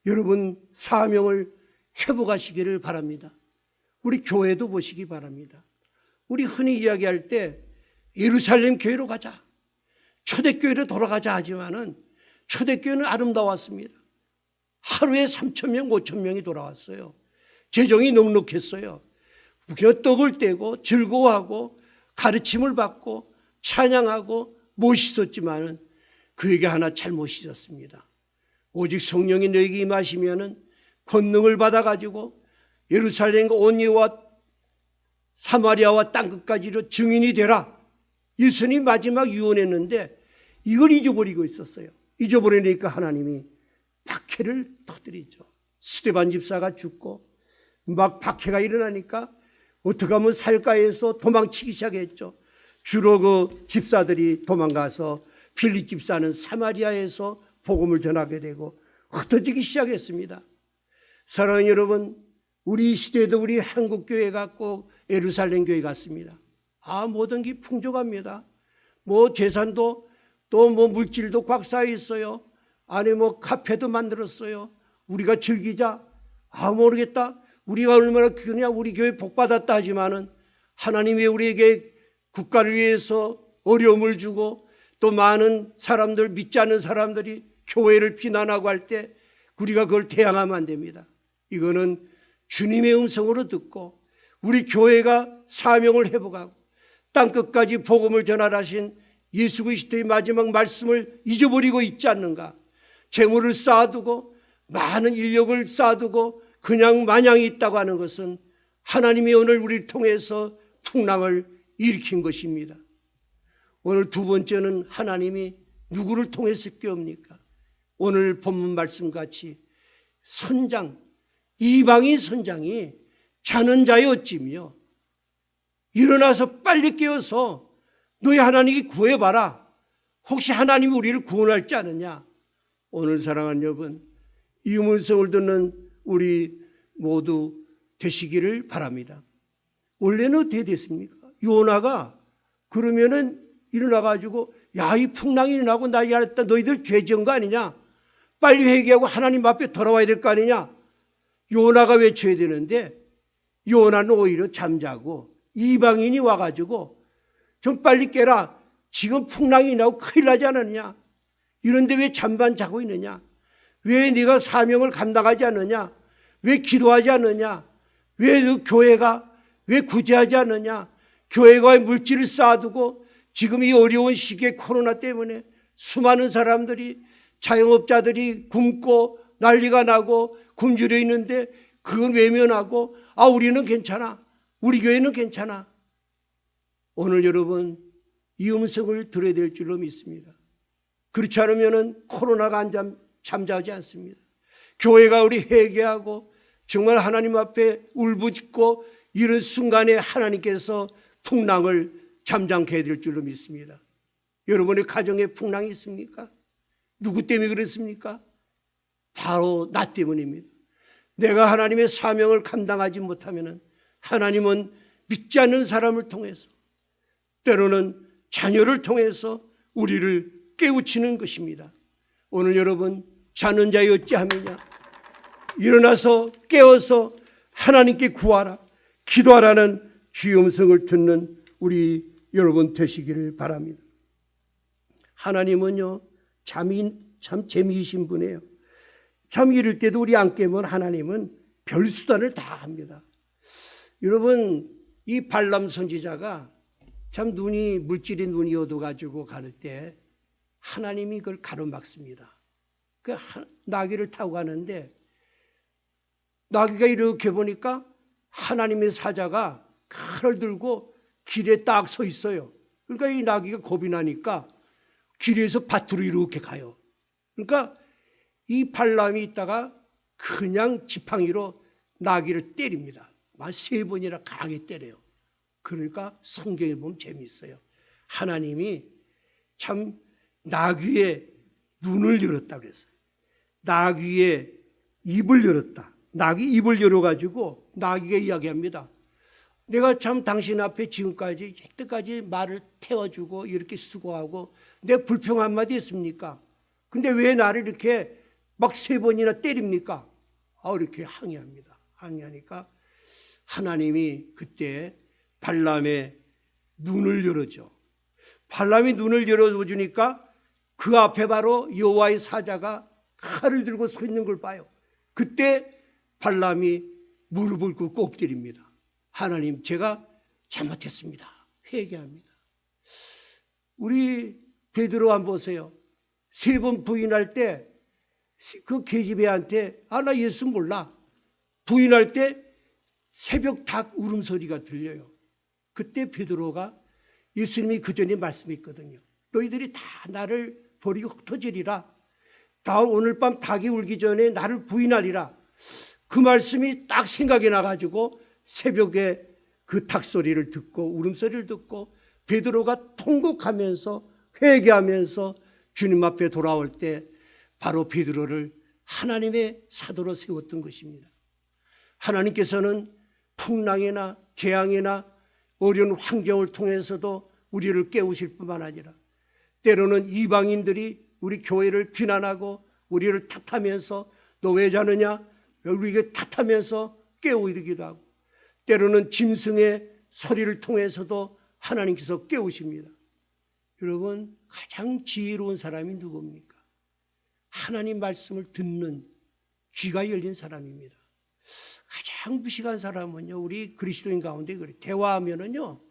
여러분 사명을 회복하시기를 바랍니다. 우리 교회도 보시기 바랍니다. 우리 흔히 이야기할 때 예루살렘 교회로 가자, 초대교회로 돌아가자 하지만은 초대교회는 아름다웠습니다. 하루에 3,000명, 5,000명이 돌아왔어요. 재정이 넉넉했어요. 그냥 떡을 떼고 즐거워하고 가르침을 받고 찬양하고 멋있었지만은 그에게 하나 잘못이 있었습니다. 오직 성령이 너에게 임하시면은 권능을 받아가지고 예루살렘과 온리와 사마리아와 땅끝까지로 증인이 되라. 예수님이 마지막 유언했는데 이걸 잊어버리고 있었어요. 잊어버리니까 하나님이 박해를 터뜨리죠. 스데반 집사가 죽고 막 박해가 일어나니까 어떻게 하면 살까 해서 도망치기 시작했죠. 주로 그 집사들이 도망가서 필립 집사는 사마리아에서 복음을 전하게 되고 흩어지기 시작했습니다. 사랑하는 여러분, 우리 시대도 우리 한국교회가 꼭 예루살렘 교회 같습니다. 모든 게 풍족합니다. 재산도 또 물질도 꽉 쌓여 있어요. 안에 카페도 만들었어요. 우리가 즐기자. 모르겠다. 우리가 얼마나 그냥 우리 교회 복 받았다 하지만은 하나님이 우리에게 국가를 위해서 어려움을 주고 또 많은 사람들, 믿지 않는 사람들이 교회를 비난하고 할 때 우리가 그걸 대항하면 안 됩니다. 이거는 주님의 음성으로 듣고 우리 교회가 사명을 회복하고 땅끝까지 복음을 전하라신 예수 그리스도의 마지막 말씀을 잊어버리고 있지 않는가. 재물을 쌓아두고 많은 인력을 쌓아두고 그냥 마냥이 있다고 하는 것은 하나님이 오늘 우리를 통해서 풍랑을 일으킨 것입니다. 오늘 두 번째는 하나님이 누구를 통해서 깨웁니까? 오늘 본문 말씀같이 선장, 이방인 선장이 자는 자의 어찌며 일어나서 빨리 깨어서 너희 하나님이 구해봐라. 혹시 하나님이 우리를 구원할지 않느냐? 오늘 사랑하는 여러분, 이 음성을 듣는 우리 모두 되시기를 바랍니다. 원래는 어떻게 됐습니까? 요나가 그러면은 일어나가지고 야, 이 풍랑이 일어나고 나 알았다. 너희들 죄 지은 거 아니냐? 빨리 회개하고 하나님 앞에 돌아와야 될 거 아니냐? 요나가 외쳐야 되는데 요나는 오히려 잠자고 이방인이 와가지고 좀 빨리 깨라. 지금 풍랑이 나고 큰일 나지 않았느냐? 이런데 왜 잠만 자고 있느냐? 왜 네가 사명을 감당하지 않느냐? 왜 기도하지 않느냐? 왜 너 교회가 왜 구제하지 않느냐? 교회가 물질을 쌓아두고 지금 이 어려운 시기에 코로나 때문에 수많은 사람들이 자영업자들이 굶고 난리가 나고 굶주려 있는데 그건 외면하고 우리는 괜찮아. 우리 교회는 괜찮아. 오늘 여러분 이 음성을 들어야 될 줄로 믿습니다. 그렇지 않으면 코로나가 잠자지 않습니다. 교회가 우리 회개하고 정말 하나님 앞에 울부짖고 이런 순간에 하나님께서 풍랑을 잠잠케 해드릴 줄로 믿습니다. 여러분의 가정에 풍랑이 있습니까? 누구 때문에 그렇습니까? 바로 나 때문입니다. 내가 하나님의 사명을 감당하지 못하면 하나님은 믿지 않는 사람을 통해서 때로는 자녀를 통해서 우리를 깨우치는 것입니다. 오늘 여러분 자는 자의 어찌함이냐? 일어나서 깨어서 하나님께 구하라, 기도하라는 주의 음성을 듣는 우리 여러분 되시기를 바랍니다. 하나님은요 참 재미이신 분이에요. 참 이럴 때도 우리 안 깨면 하나님은 별수단을 다 합니다. 여러분 이 발람 선지자가 참 물질이 눈이 어두워가지고 가를 때 하나님이 그걸 가로막습니다. 그 나귀를 타고 가는데 나귀가 이렇게 보니까 하나님의 사자가 칼을 들고 길에 딱 서 있어요. 그러니까 이 나귀가 겁이 나니까 길에서 밭으로 이렇게 가요. 그러니까 이 발람이 있다가 그냥 지팡이로 나귀를 때립니다. 한 3번이나 강하게 때려요. 그러니까 성경에 보면 재미있어요. 하나님이 참 나귀의 눈을 열었다 그랬어요. 나귀의 입을 열었다. 나귀 입을 열어가지고 나귀가 이야기합니다. 내가 참 당신 앞에 지금까지 이때까지 말을 태워주고 이렇게 수고하고 내 불평 한마디 했습니까? 근데 왜 나를 이렇게 막 3번이나 때립니까? 이렇게 항의합니다. 항의하니까 하나님이 그때 발람의 눈을 열어줘. 발람이 눈을 열어주니까 그 앞에 바로 여호와의 사자가 칼을 들고 서 있는 걸 봐요. 그때 발람이 무릎을 꿇고 엎드립니다. 하나님, 제가 잘못했습니다. 회개합니다. 우리 베드로 한번 보세요. 3번 부인할 때 그 계집애한테 나 예수 몰라. 부인할 때 새벽 닭 울음소리가 들려요. 그때 베드로가 예수님이 그 전에 말씀했거든요. 너희들이 다 나를 버리고 흩어지리라. 다 오늘 밤 닭이 울기 전에 나를 부인하리라. 그 말씀이 딱 생각이 나가지고 새벽에 그 닭소리를 듣고 울음소리를 듣고 베드로가 통곡하면서 회개하면서 주님 앞에 돌아올 때 바로 베드로를 하나님의 사도로 세웠던 것입니다. 하나님께서는 풍랑이나 재앙이나 어려운 환경을 통해서도 우리를 깨우실 뿐만 아니라 때로는 이방인들이 우리 교회를 비난하고 우리를 탓하면서 너 왜 자느냐 우리에게 탓하면서 깨우기도 하고 때로는 짐승의 소리를 통해서도 하나님께서 깨우십니다. 여러분, 가장 지혜로운 사람이 누굽니까? 하나님 말씀을 듣는 귀가 열린 사람입니다. 가장 무식한 사람은요, 우리 그리스도인 가운데 그래. 대화하면은요,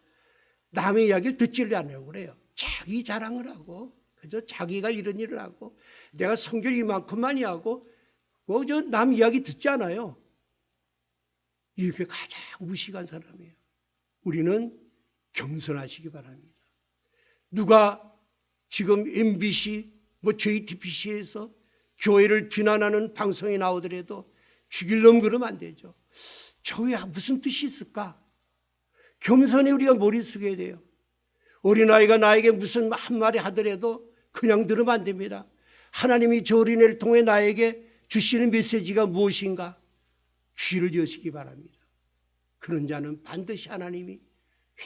남의 이야기를 듣지를 않아요. 그래요. 자기 자랑을 하고, 그저 자기가 이런 일을 하고, 내가 성결 이만큼만이 하고, 남 이야기 듣지 않아요. 이렇게 가장 무식한 사람이에요. 우리는 겸손하시기 바랍니다. 누가 지금 MBC, JTBC에서 교회를 비난하는 방송에 나오더라도 죽일 놈 그러면 안 되죠. 저게 무슨 뜻이 있을까? 겸손히 우리가 머리 숙여야 돼요. 어린아이가 나에게 무슨 한마디 하더라도 그냥 들으면 안 됩니다. 하나님이 저 어린애를 통해 나에게 주시는 메시지가 무엇인가? 귀를 여시기 바랍니다. 그런 자는 반드시 하나님이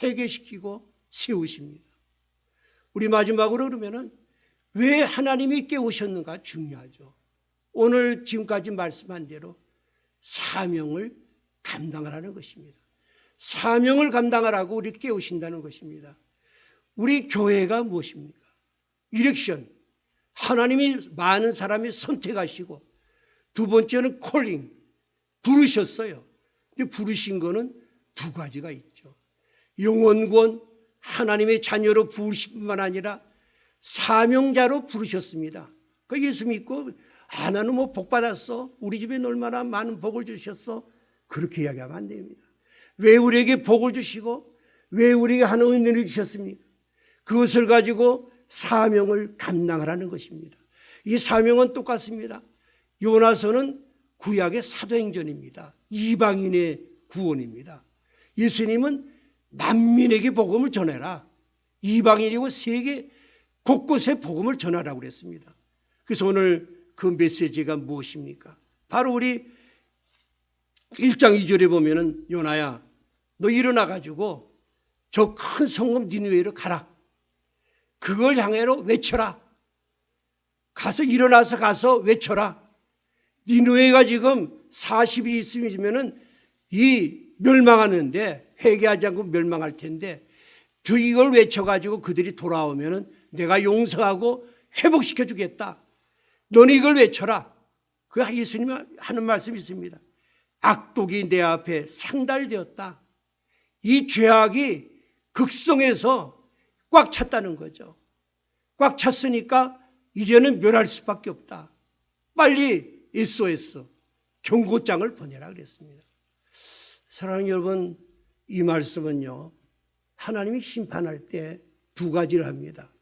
회개시키고 세우십니다. 우리 마지막으로 그러면은 왜 하나님이 깨우셨는가 중요하죠. 오늘 지금까지 말씀한 대로 사명을 감당하라는 것입니다. 사명을 감당하라고 우리 깨우신다는 것입니다. 우리 교회가 무엇입니까? 이렉션, 하나님이 많은 사람이 선택하시고 두 번째는 콜링, 부르셨어요. 근데 부르신 거는 2가지가 있죠. 영원권, 하나님의 자녀로 부르신 뿐만 아니라 사명자로 부르셨습니다. 그 예수 믿고 나는 복 받았어. 우리 집에 얼마나 많은 복을 주셨어. 그렇게 이야기하면 안 됩니다. 왜 우리에게 복을 주시고 왜 우리에게 하는 은혜를 주셨습니까? 그것을 가지고 사명을 감당하라는 것입니다. 이 사명은 똑같습니다. 요나서는 구약의 사도행전입니다. 이방인의 구원입니다. 예수님은 만민에게 복음을 전해라. 이방인이고 세계 곳곳에 복음을 전하라고 그랬습니다. 그래서 오늘 그 메시지가 무엇입니까? 바로 우리 1장 2절에 보면은 요나야 너 일어나가지고 저 큰 성읍 니느웨로 가라. 그걸 향해로 외쳐라. 가서 일어나서 가서 외쳐라. 니느웨가 지금 40이 있으면은 이 멸망하는데 회개하지 않고 멸망할 텐데 이걸 외쳐가지고 그들이 돌아오면은 내가 용서하고 회복시켜 주겠다. 너는 이걸 외쳐라. 그 예수님이 하는 말씀이 있습니다. 악독이 내 앞에 상달되었다. 이 죄악이 극성에서 꽉 찼다는 거죠. 꽉 찼으니까 이제는 멸할 수밖에 없다. 빨리 SOS 경고장을 보내라 그랬습니다. 사랑하는 여러분, 이 말씀은요, 하나님이 심판할 때 2가지를 합니다.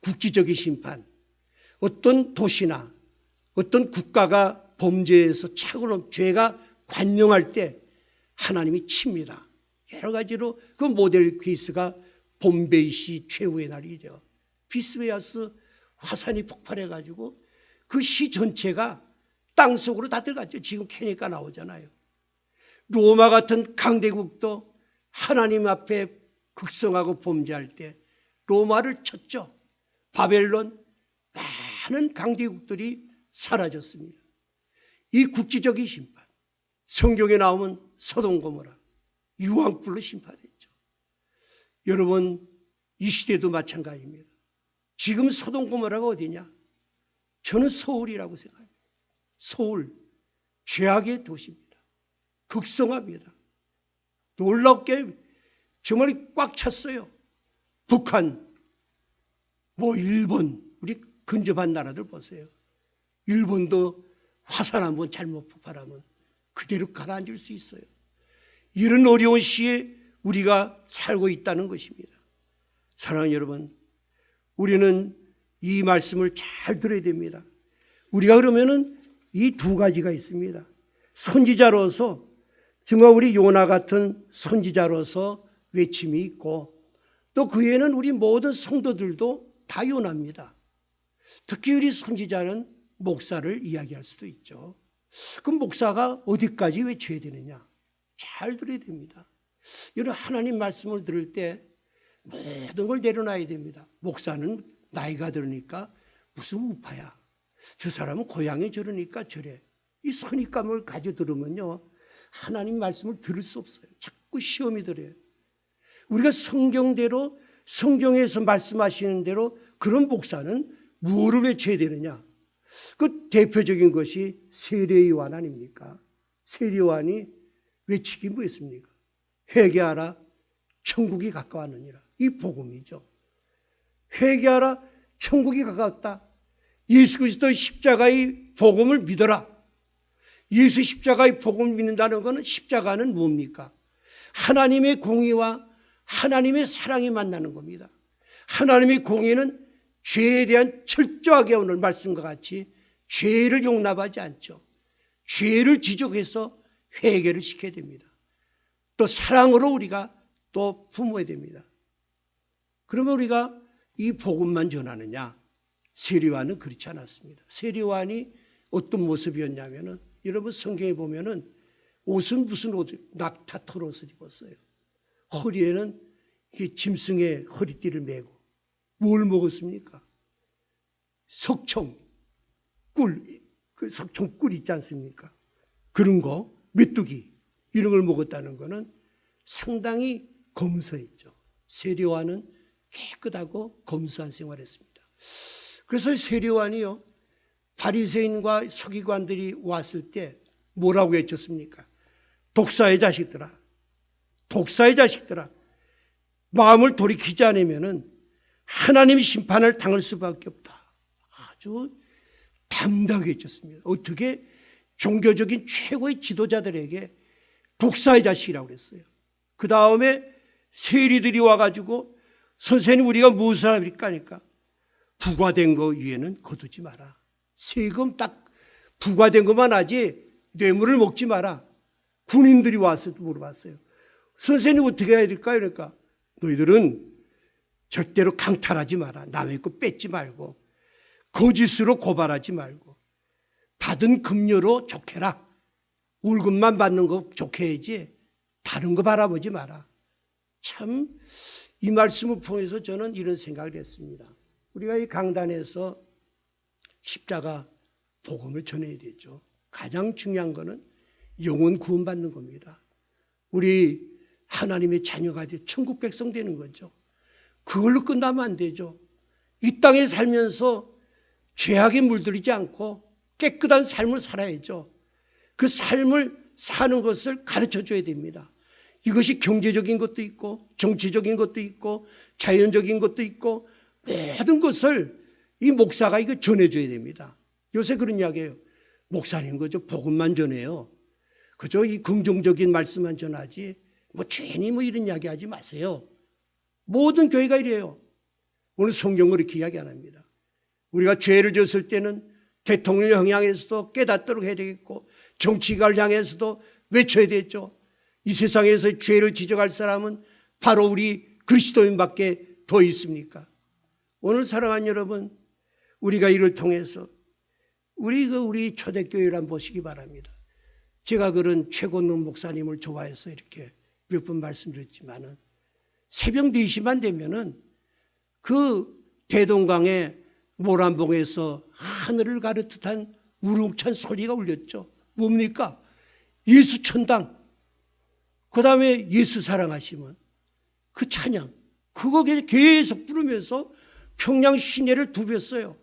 국기적인 심판, 어떤 도시나 어떤 국가가 범죄에서 착오로 죄가 관영할 때 하나님이 칩니다. 여러 가지로 그 모델 케이스가 봄베이시 최후의 날이죠. 비스베야스 화산이 폭발해가지고 그 시 전체가 땅속으로 다 들어갔죠. 지금 캐니까 나오잖아요. 로마 같은 강대국도 하나님 앞에 극성하고 범죄할 때 로마를 쳤죠. 바벨론, 많은 강대국들이 사라졌습니다. 이 국지적인 심판, 성경에 나오면 소돔 고모라, 유황불로 심판했죠. 여러분, 이 시대도 마찬가지입니다. 지금 소돔 고모라가 어디냐? 저는 서울이라고 생각합니다. 서울, 죄악의 도시입니다. 극성합니다. 놀랍게 정말 꽉 찼어요. 북한, 일본, 우리 근접한 나라들 보세요. 일본도 화산 한번 잘못 폭발하면 그대로 가라앉을 수 있어요. 이런 어려운 시에 우리가 살고 있다는 것입니다. 사랑하는 여러분, 우리는 이 말씀을 잘 들어야 됩니다. 우리가 그러면은 이 두 가지가 있습니다. 선지자로서, 정말 우리 요나 같은 선지자로서 외침이 있고, 또 그 외에는 우리 모든 성도들도 다 요나입니다. 특히 우리 선지자는 목사를 이야기할 수도 있죠. 그럼 목사가 어디까지 외쳐야 되느냐? 잘 들어야 됩니다. 여러분, 하나님 말씀을 들을 때 모든 걸 내려놔야 됩니다. 목사는 나이가 들으니까 무슨 우파야. 저 사람은 고향이 저러니까 저래. 이 선입감을 가져 들으면요, 하나님 말씀을 들을 수 없어요. 자꾸 시험이 들어요. 우리가 성경대로, 성경에서 말씀하시는 대로 그런 목사는 무엇을 외쳐야 되느냐? 그 대표적인 것이 세례요한 아닙니까? 세례요한이 외치기 뭐였습니까? 회개하라, 천국이 가까웠느니라. 이 복음이죠. 회개하라, 천국이 가까웠다. 예수 그리스도의 십자가의 복음을 믿어라. 예수 십자가의 복음을 믿는다는 것은, 십자가는 뭡니까? 하나님의 공의와 하나님의 사랑이 만나는 겁니다. 하나님의 공의는 죄에 대한 철저하게 오늘 말씀과 같이 죄를 용납하지 않죠. 죄를 지적해서 회개를 시켜야 됩니다. 또 사랑으로 우리가 또 품어야 됩니다. 그러면 우리가 이 복음만 전하느냐? 세례요한은 그렇지 않았습니다. 세례요한이 어떤 모습이었냐면은, 여러분 성경에 보면은 옷은 무슨 옷, 낙타털 옷을 입었어요. 허리에는 이게 짐승의 허리띠를 메고, 뭘 먹었습니까? 석청, 꿀, 그 석청 꿀 있지 않습니까? 그런 거, 메뚜기, 이런 걸 먹었다는 거는 상당히 검소했죠. 세례요한은 깨끗하고 검소한 생활했습니다. 그래서 세례요한이요, 바리새인과 서기관들이 왔을 때 뭐라고 외쳤습니까? 독사의 자식들아, 독사의 자식들아, 마음을 돌이키지 않으면은 하나님의 심판을 당할 수밖에 없다. 아주 담대하게 외쳤습니다. 어떻게 종교적인 최고의 지도자들에게 독사의 자식이라고 그랬어요. 그 다음에 세리들이 와가지고, 선생님 우리가 무엇을 합니까? 하니까 부과된 거 위에는 거두지 마라. 세금 딱 부과된 것만 하지 뇌물을 먹지 마라. 군인들이 와서 물어봤어요. 선생님 어떻게 해야 될까요? 그러니까 너희들은 절대로 강탈하지 마라. 남의 거 뺏지 말고, 거짓으로 고발하지 말고, 받은 급료로 족해라. 월급만 받는 거 좋게 해야지 다른 거 바라보지 마라. 참, 이 말씀을 통해서 저는 이런 생각을 했습니다. 우리가 이 강단에서 십자가 복음을 전해야 되죠. 가장 중요한 거는 영혼 구원받는 겁니다. 우리 하나님의 자녀가 돼 천국 백성 되는 거죠. 그걸로 끝나면 안 되죠. 이 땅에 살면서 죄악에 물들이지 않고 깨끗한 삶을 살아야죠. 그 삶을 사는 것을 가르쳐줘야 됩니다. 이것이 경제적인 것도 있고, 정치적인 것도 있고, 자연적인 것도 있고, 모든 것을 이 목사가 이거 전해줘야 됩니다. 요새 그런 이야기예요. 목사님 그저 복음만 전해요. 그저 이 긍정적인 말씀만 전하지 뭐 괜히 뭐 이런 이야기 하지 마세요. 모든 교회가 이래요. 오늘 성경을 이렇게 이야기 안 합니다. 우리가 죄를 지었을 때는 대통령을 향해서도 깨닫도록 해야 되겠고, 정치가를 향해서도 외쳐야 되겠죠. 이 세상에서 죄를 지적할 사람은 바로 우리 그리스도인밖에 더 있습니까? 오늘 사랑하는 여러분, 우리가 이를 통해서 우리 초대교회를 한번 보시기 바랍니다. 제가 그런 최곤능 목사님을 좋아해서 이렇게 몇 번 말씀드렸지만은 새벽 4시만 되면은 그 대동강의 모란봉에서 하늘을 가르듯한 우렁찬 소리가 울렸죠. 뭡니까? 예수 천당. 그 다음에 예수 사랑하시면 그 찬양. 그거 계속 부르면서 평양 시내를 두볐어요.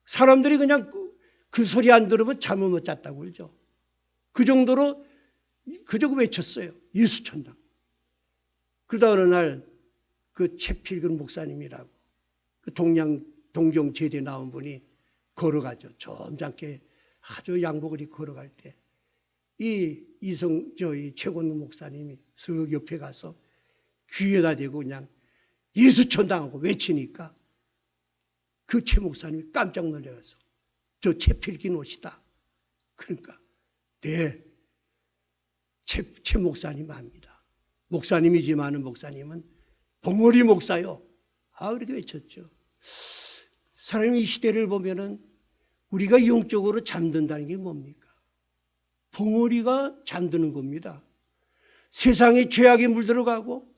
사람들이 그냥 그 소리 안 들으면 잠을 못 잤다고 그러죠. 그 정도로 그저 외쳤어요. 예수 천당. 그러다 어느 날 그 최필근 목사님이라고 그 동정 제대 나온 분이 걸어가죠. 점잖게 아주 양복을 입고 걸어갈 때 이 최곤능 목사님이 쓱 옆에 가서 귀에다 대고 그냥 예수 천당하고 외치니까 그 최 목사님이 깜짝 놀라서 저 최필긴 옷이다. 그러니까 네, 최 목사님 압니다. 목사님이지만은 목사님은 봉어리 목사요. 그렇게 외쳤죠. 사람이 이 시대를 보면은 우리가 영적으로 잠든다는 게 뭡니까? 봉어리가 잠드는 겁니다. 세상에 죄악이 물들어가고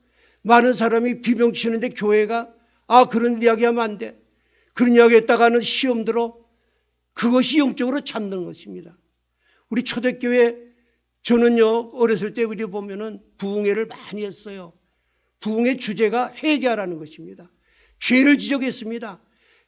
많은 사람이 비명치는데 교회가 그런 이야기하면 안 돼. 그런 이야기 했다가는 시험 들어. 그것이 영적으로 잠드는 것입니다. 우리 초대교회 저는요 어렸을 때 우리 보면은 부흥회를 많이 했어요. 부흥회 주제가 회개하라는 것입니다. 죄를 지적했습니다.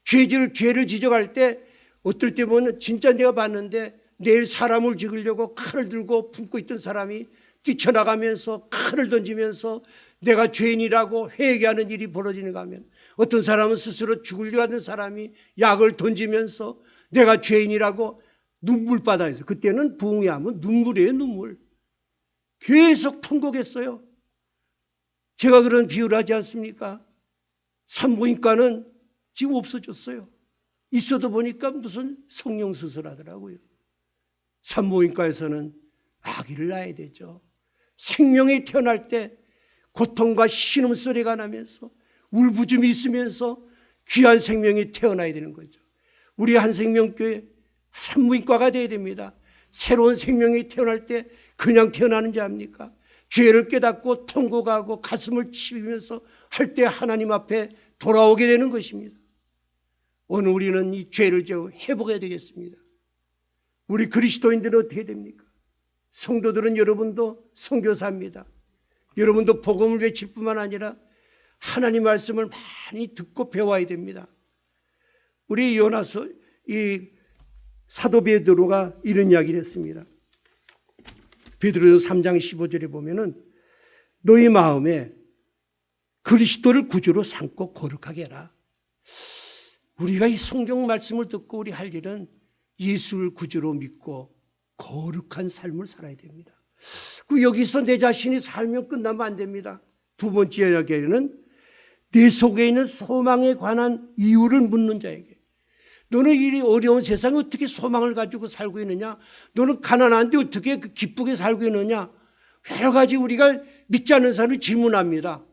죄를 지적할 때 어떨 때 보면 진짜 내가 봤는데 내일 사람을 죽이려고 칼을 들고 품고 있던 사람이 뛰쳐나가면서 칼을 던지면서 내가 죄인이라고 회개하는 일이 벌어지는가 하면 어떤 사람은 스스로 죽으려 하는 사람이 약을 던지면서 내가 죄인이라고 눈물바다에서 그때는 부흥회 하면 눈물이에요. 눈물. 계속 통곡했어요. 제가 그런 비유를 하지 않습니까? 산부인과는 지금 없어졌어요. 있어도 보니까 무슨 성령수술 하더라고요. 산부인과에서는 아기를 낳아야 되죠. 생명이 태어날 때 고통과 신음소리가 나면서 울부짖음이 있으면서 귀한 생명이 태어나야 되는 거죠. 우리 한생명교회 산부인과가 돼야 됩니다. 새로운 생명이 태어날 때 그냥 태어나는지 압니까? 죄를 깨닫고 통곡하고 가슴을 치면서 할 때 하나님 앞에 돌아오게 되는 것입니다. 오늘 우리는 이 죄를 회복해야 되겠습니다. 우리 그리스도인들은 어떻게 됩니까? 성도들은 여러분도 선교사입니다. 여러분도 복음을 외칠 뿐만 아니라 하나님 말씀을 많이 듣고 배워야 됩니다. 우리 요나서 이 사도 베드로가 이런 이야기를 했습니다. 베드로서 3장 15절에 보면은 너희 마음에 그리스도를 구주로 삼고 거룩하게 해라. 우리가 이 성경 말씀을 듣고 우리 할 일은 예수를 구주로 믿고 거룩한 삶을 살아야 됩니다. 여기서 내 자신이 살면 끝나면 안 됩니다. 두 번째 이야기는 내 속에 있는 소망에 관한 이유를 묻는 자에게. 너는 이 어려운 세상에 어떻게 소망을 가지고 살고 있느냐? 너는 가난한데 어떻게 기쁘게 살고 있느냐? 여러 가지 우리가 믿지 않는 사람이 질문합니다.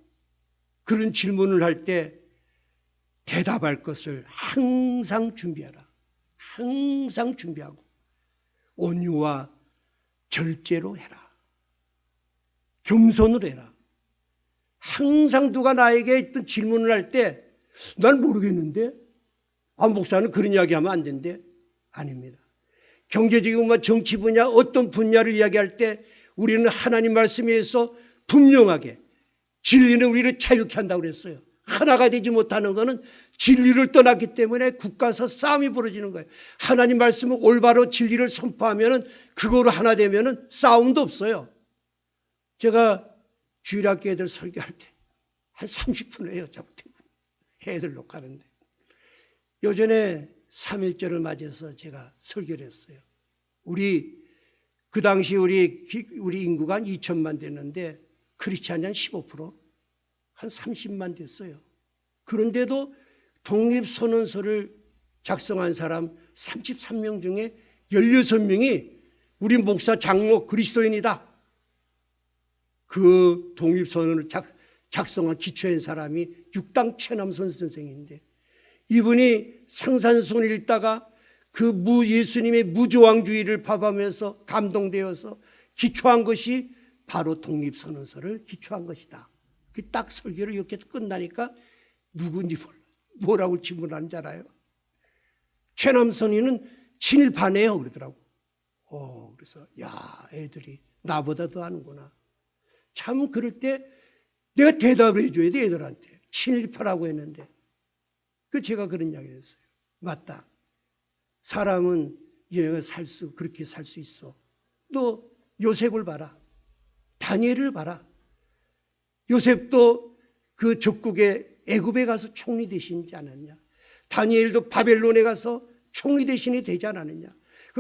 그런 질문을 할 때 대답할 것을 항상 준비하라. 항상 준비하고 온유와 절제로 해라. 겸손으로 해라. 항상 누가 나에게 있던 질문을 할 때 난 모르겠는데 목사는 그런 이야기하면 안 된대. 아닙니다. 경제적인 정치 분야 어떤 분야를 이야기할 때 우리는 하나님 말씀에 의해서 분명하게 진리는 우리를 자유케 한다고 그랬어요. 하나가 되지 못하는 것은 진리를 떠났기 때문에 국가에서 싸움이 벌어지는 거예요. 하나님 말씀은 올바로 진리를 선포하면 그거로 하나 되면 싸움도 없어요. 제가 주일학교 애들 설교할 때 한 30분을 해요. 애들 녹화하는데. 요전에 3.1절을 맞아서 제가 설교를 했어요. 그 당시 우리 인구가 한 2천만 됐는데 크리스찬이 한 15%, 한 30만 됐어요. 그런데도 독립선언서를 작성한 사람 33명 중에 16명이 우리 목사 장로 그리스도인이다. 그 독립선언을 작성한 기초한 사람이 육당 최남선 선생인데, 이분이 상산손을 읽다가 그 예수님의 무조항주의를 밥하면서 감동되어서 기초한 것이 바로 독립선언서를 기초한 것이다. 딱 설교를 이렇게 끝나니까 누군지 몰라. 뭐라고 질문하는 줄 알아요? 최남선이는 친일파네요 그러더라고. 그래서 애들이 나보다 더 아는구나. 참 그럴 때 내가 대답을 해줘야 돼 애들한테. 친일파라고 했는데. 제가 그런 이야기를 했어요. 맞다. 사람은 그렇게 살 수 있어. 또 요셉을 봐라. 다니엘을 봐라. 요셉도 그 적국에 애굽에 가서 총리 대신이지 않았냐. 다니엘도 바벨론에 가서 총리 대신이 되지 않았느냐.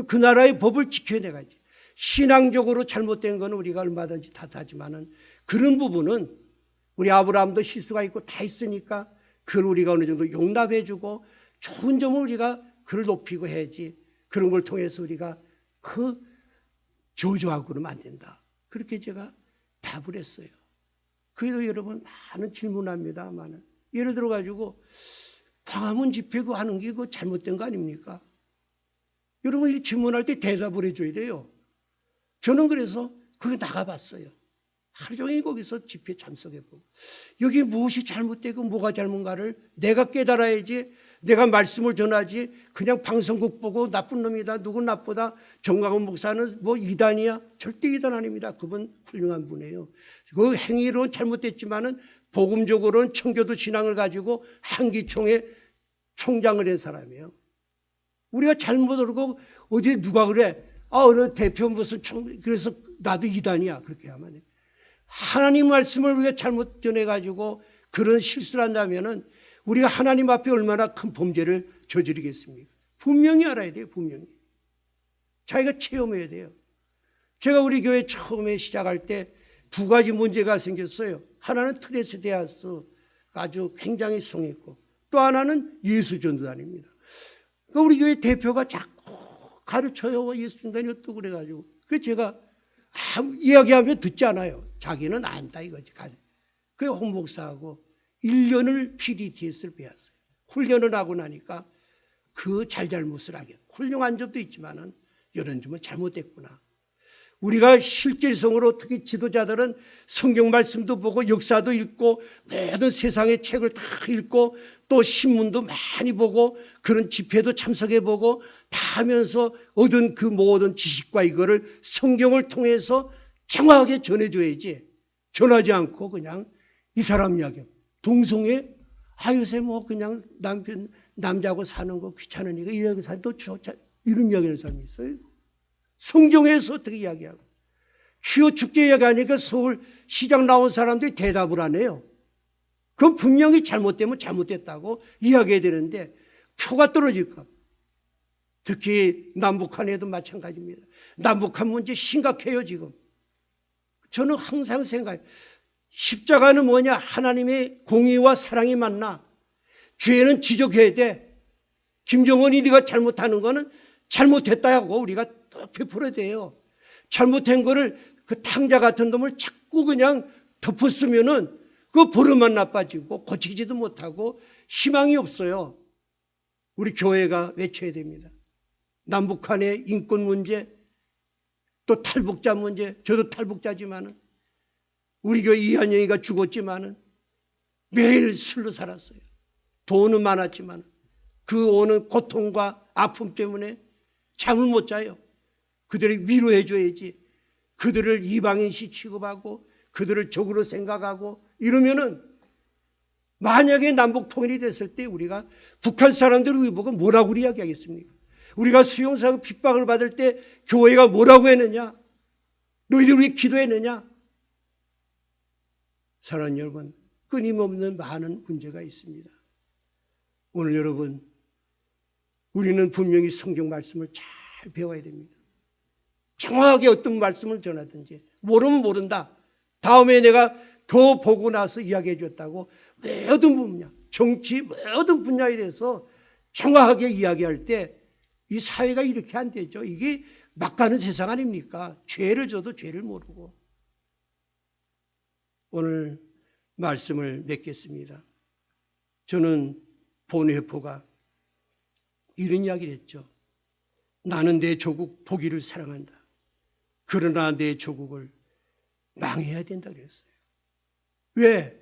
그 나라의 법을 지켜내가야지. 신앙적으로 잘못된 건 우리가 얼마든지 탓하지만은 그런 부분은 우리 아브라함도 실수가 있고 다 있으니까 그걸 우리가 어느 정도 용납해주고 좋은 점을 우리가 그를 높이고 해야지. 그런 걸 통해서 우리가 저주하고 그러면 안 된다. 그렇게 제가 답을 했어요. 그래도 여러분 많은 질문합니다만은 예를 들어 가지고 광화문 집회 그거 하는 게 그거 잘못된 거 아닙니까? 여러분 이 질문할 때 대답을 해줘야 돼요. 저는 그래서 거기 나가봤어요. 하루 종일 거기서 집회 참석해보고 여기 무엇이 잘못되고 뭐가 잘못인가를 내가 깨달아야지. 내가 말씀을 전하지 그냥 방송국 보고 나쁜 놈이다 누군 나쁘다 정광훈 목사는 뭐 이단이야. 절대 이단 아닙니다. 그분 훌륭한 분이에요. 그 행위로는 잘못됐지만은 복음적으로는 청교도 신앙을 가지고 한기총의 총장을 한 사람이에요. 우리가 잘못 알고 어디 누가 그래 어느 대표 무슨 그래서 나도 이단이야 그렇게 하면 돼. 하나님 말씀을 우리가 잘못 전해가지고 그런 실수를 한다면은 우리가 하나님 앞에 얼마나 큰 범죄를 저지르겠습니까? 분명히 알아야 돼요. 분명히. 자기가 체험해야 돼요. 제가 우리 교회 처음에 시작할 때 두 가지 문제가 생겼어요. 하나는 트레스데아스 아주 굉장히 성했고 또 하나는 예수전도단입니다. 우리 교회 대표가 자꾸 가르쳐요. 예수전도단이 어떠고 그래가지고 제가 이야기하면 듣지 않아요. 자기는 안다 이거지. 그 홍 목사하고 1년을 PDTS를 배웠어요. 훈련을 하고 나니까 그 잘잘못을 하게. 훌륭한 점도 있지만은 이런 점은 잘못됐구나. 우리가 실질성으로 특히 지도자들은 성경 말씀도 보고 역사도 읽고 모든 세상의 책을 다 읽고 또 신문도 많이 보고 그런 집회도 참석해보고 다 하면서 얻은 그 모든 지식과 이거를 성경을 통해서 정확하게 전해줘야지. 전하지 않고 그냥 이 사람 이야기 동성애 요새 뭐 그냥 남자하고 사는 거 귀찮으니까 이야기 사도 이런 이야기하는 사람이 있어요. 성경에서 어떻게 이야기하고 주여 죽게 이야기하니까 서울 시장 나온 사람들이 대답을 안 해요. 그건 분명히 잘못되면 잘못됐다고 이야기해야 되는데 표가 떨어질까. 특히 남북한에도 마찬가지입니다. 남북한 문제 심각해요 지금. 저는 항상 생각해요. 십자가는 뭐냐? 하나님의 공의와 사랑이 만나. 죄는 지적해야 돼. 김정은이 네가 잘못하는 거는 잘못했다고 우리가 베풀어야 돼요. 잘못한 거를 그 탕자 같은 놈을 자꾸 그냥 덮었으면은 그 버릇만 나빠지고 고치지도 못하고 희망이 없어요. 우리 교회가 외쳐야 됩니다. 남북한의 인권 문제, 또 탈북자 문제, 저도 탈북자지만은 우리 교회 이한영이가 죽었지만은 매일 술로 살았어요. 돈은 많았지만 그 오는 고통과 아픔 때문에 잠을 못 자요. 그들을 위로해 줘야지. 그들을 이방인시 취급하고 그들을 적으로 생각하고 이러면은 만약에 남북 통일이 됐을 때 우리가 북한 사람들 우리 보고 뭐라고 이야기하겠습니까? 우리가 수용사하고 핍박을 받을 때 교회가 뭐라고 했느냐? 너희들 왜 기도했느냐? 사랑하는 여러분, 끊임없는 많은 문제가 있습니다. 오늘 여러분, 우리는 분명히 성경 말씀을 잘 배워야 됩니다. 정확하게 어떤 말씀을 전하든지 모르면 모른다. 다음에 내가 더 보고 나서 이야기해 줬다고 모든 분야, 정치 모든 분야에 대해서 정확하게 이야기할 때 이 사회가 이렇게 안 되죠. 이게 막 가는 세상 아닙니까? 죄를 져도 죄를 모르고. 오늘 말씀을 맺겠습니다. 저는 본회포가 이런 이야기를 했죠. 나는 내 조국 독일을 사랑한다. 그러나 내 조국을 망해야 된다 그랬어요. 왜?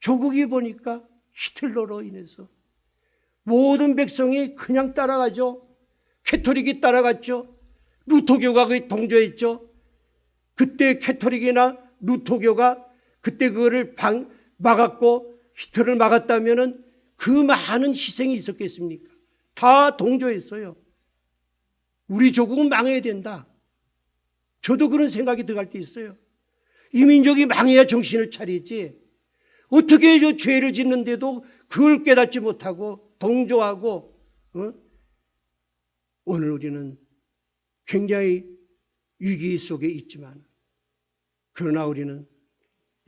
조국이 보니까 히틀러로 인해서 모든 백성이 그냥 따라가죠. 캐토릭이 따라갔죠. 루터교가 거의 동조했죠. 그때 캐토릭이나 루터교가 그때 그거를 막았고 히틀러를 막았다면은 그 많은 희생이 있었겠습니까? 다 동조했어요. 우리 조국은 망해야 된다. 저도 그런 생각이 들어갈 때 있어요. 이 민족이 망해야 정신을 차리지. 어떻게 저 죄를 짓는데도 그걸 깨닫지 못하고 동조하고 오늘 우리는 굉장히 위기 속에 있지만 그러나 우리는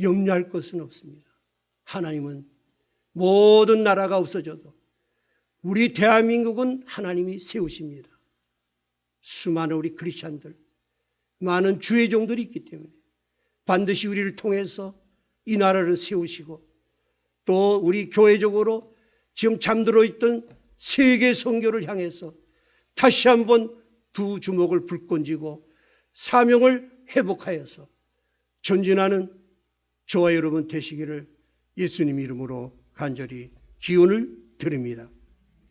염려할 것은 없습니다. 하나님은 모든 나라가 없어져도 우리 대한민국은 하나님이 세우십니다. 수많은 우리 크리스찬들, 많은 주의 종들이 있기 때문에 반드시 우리를 통해서 이 나라를 세우시고 또 우리 교회적으로 지금 잠들어 있던 세계 선교를 향해서 다시 한번 두 주먹을 불끈쥐고 사명을 회복하여서 전진하는 저와 여러분 되시기를 예수님 이름으로 간절히 기원을 드립니다.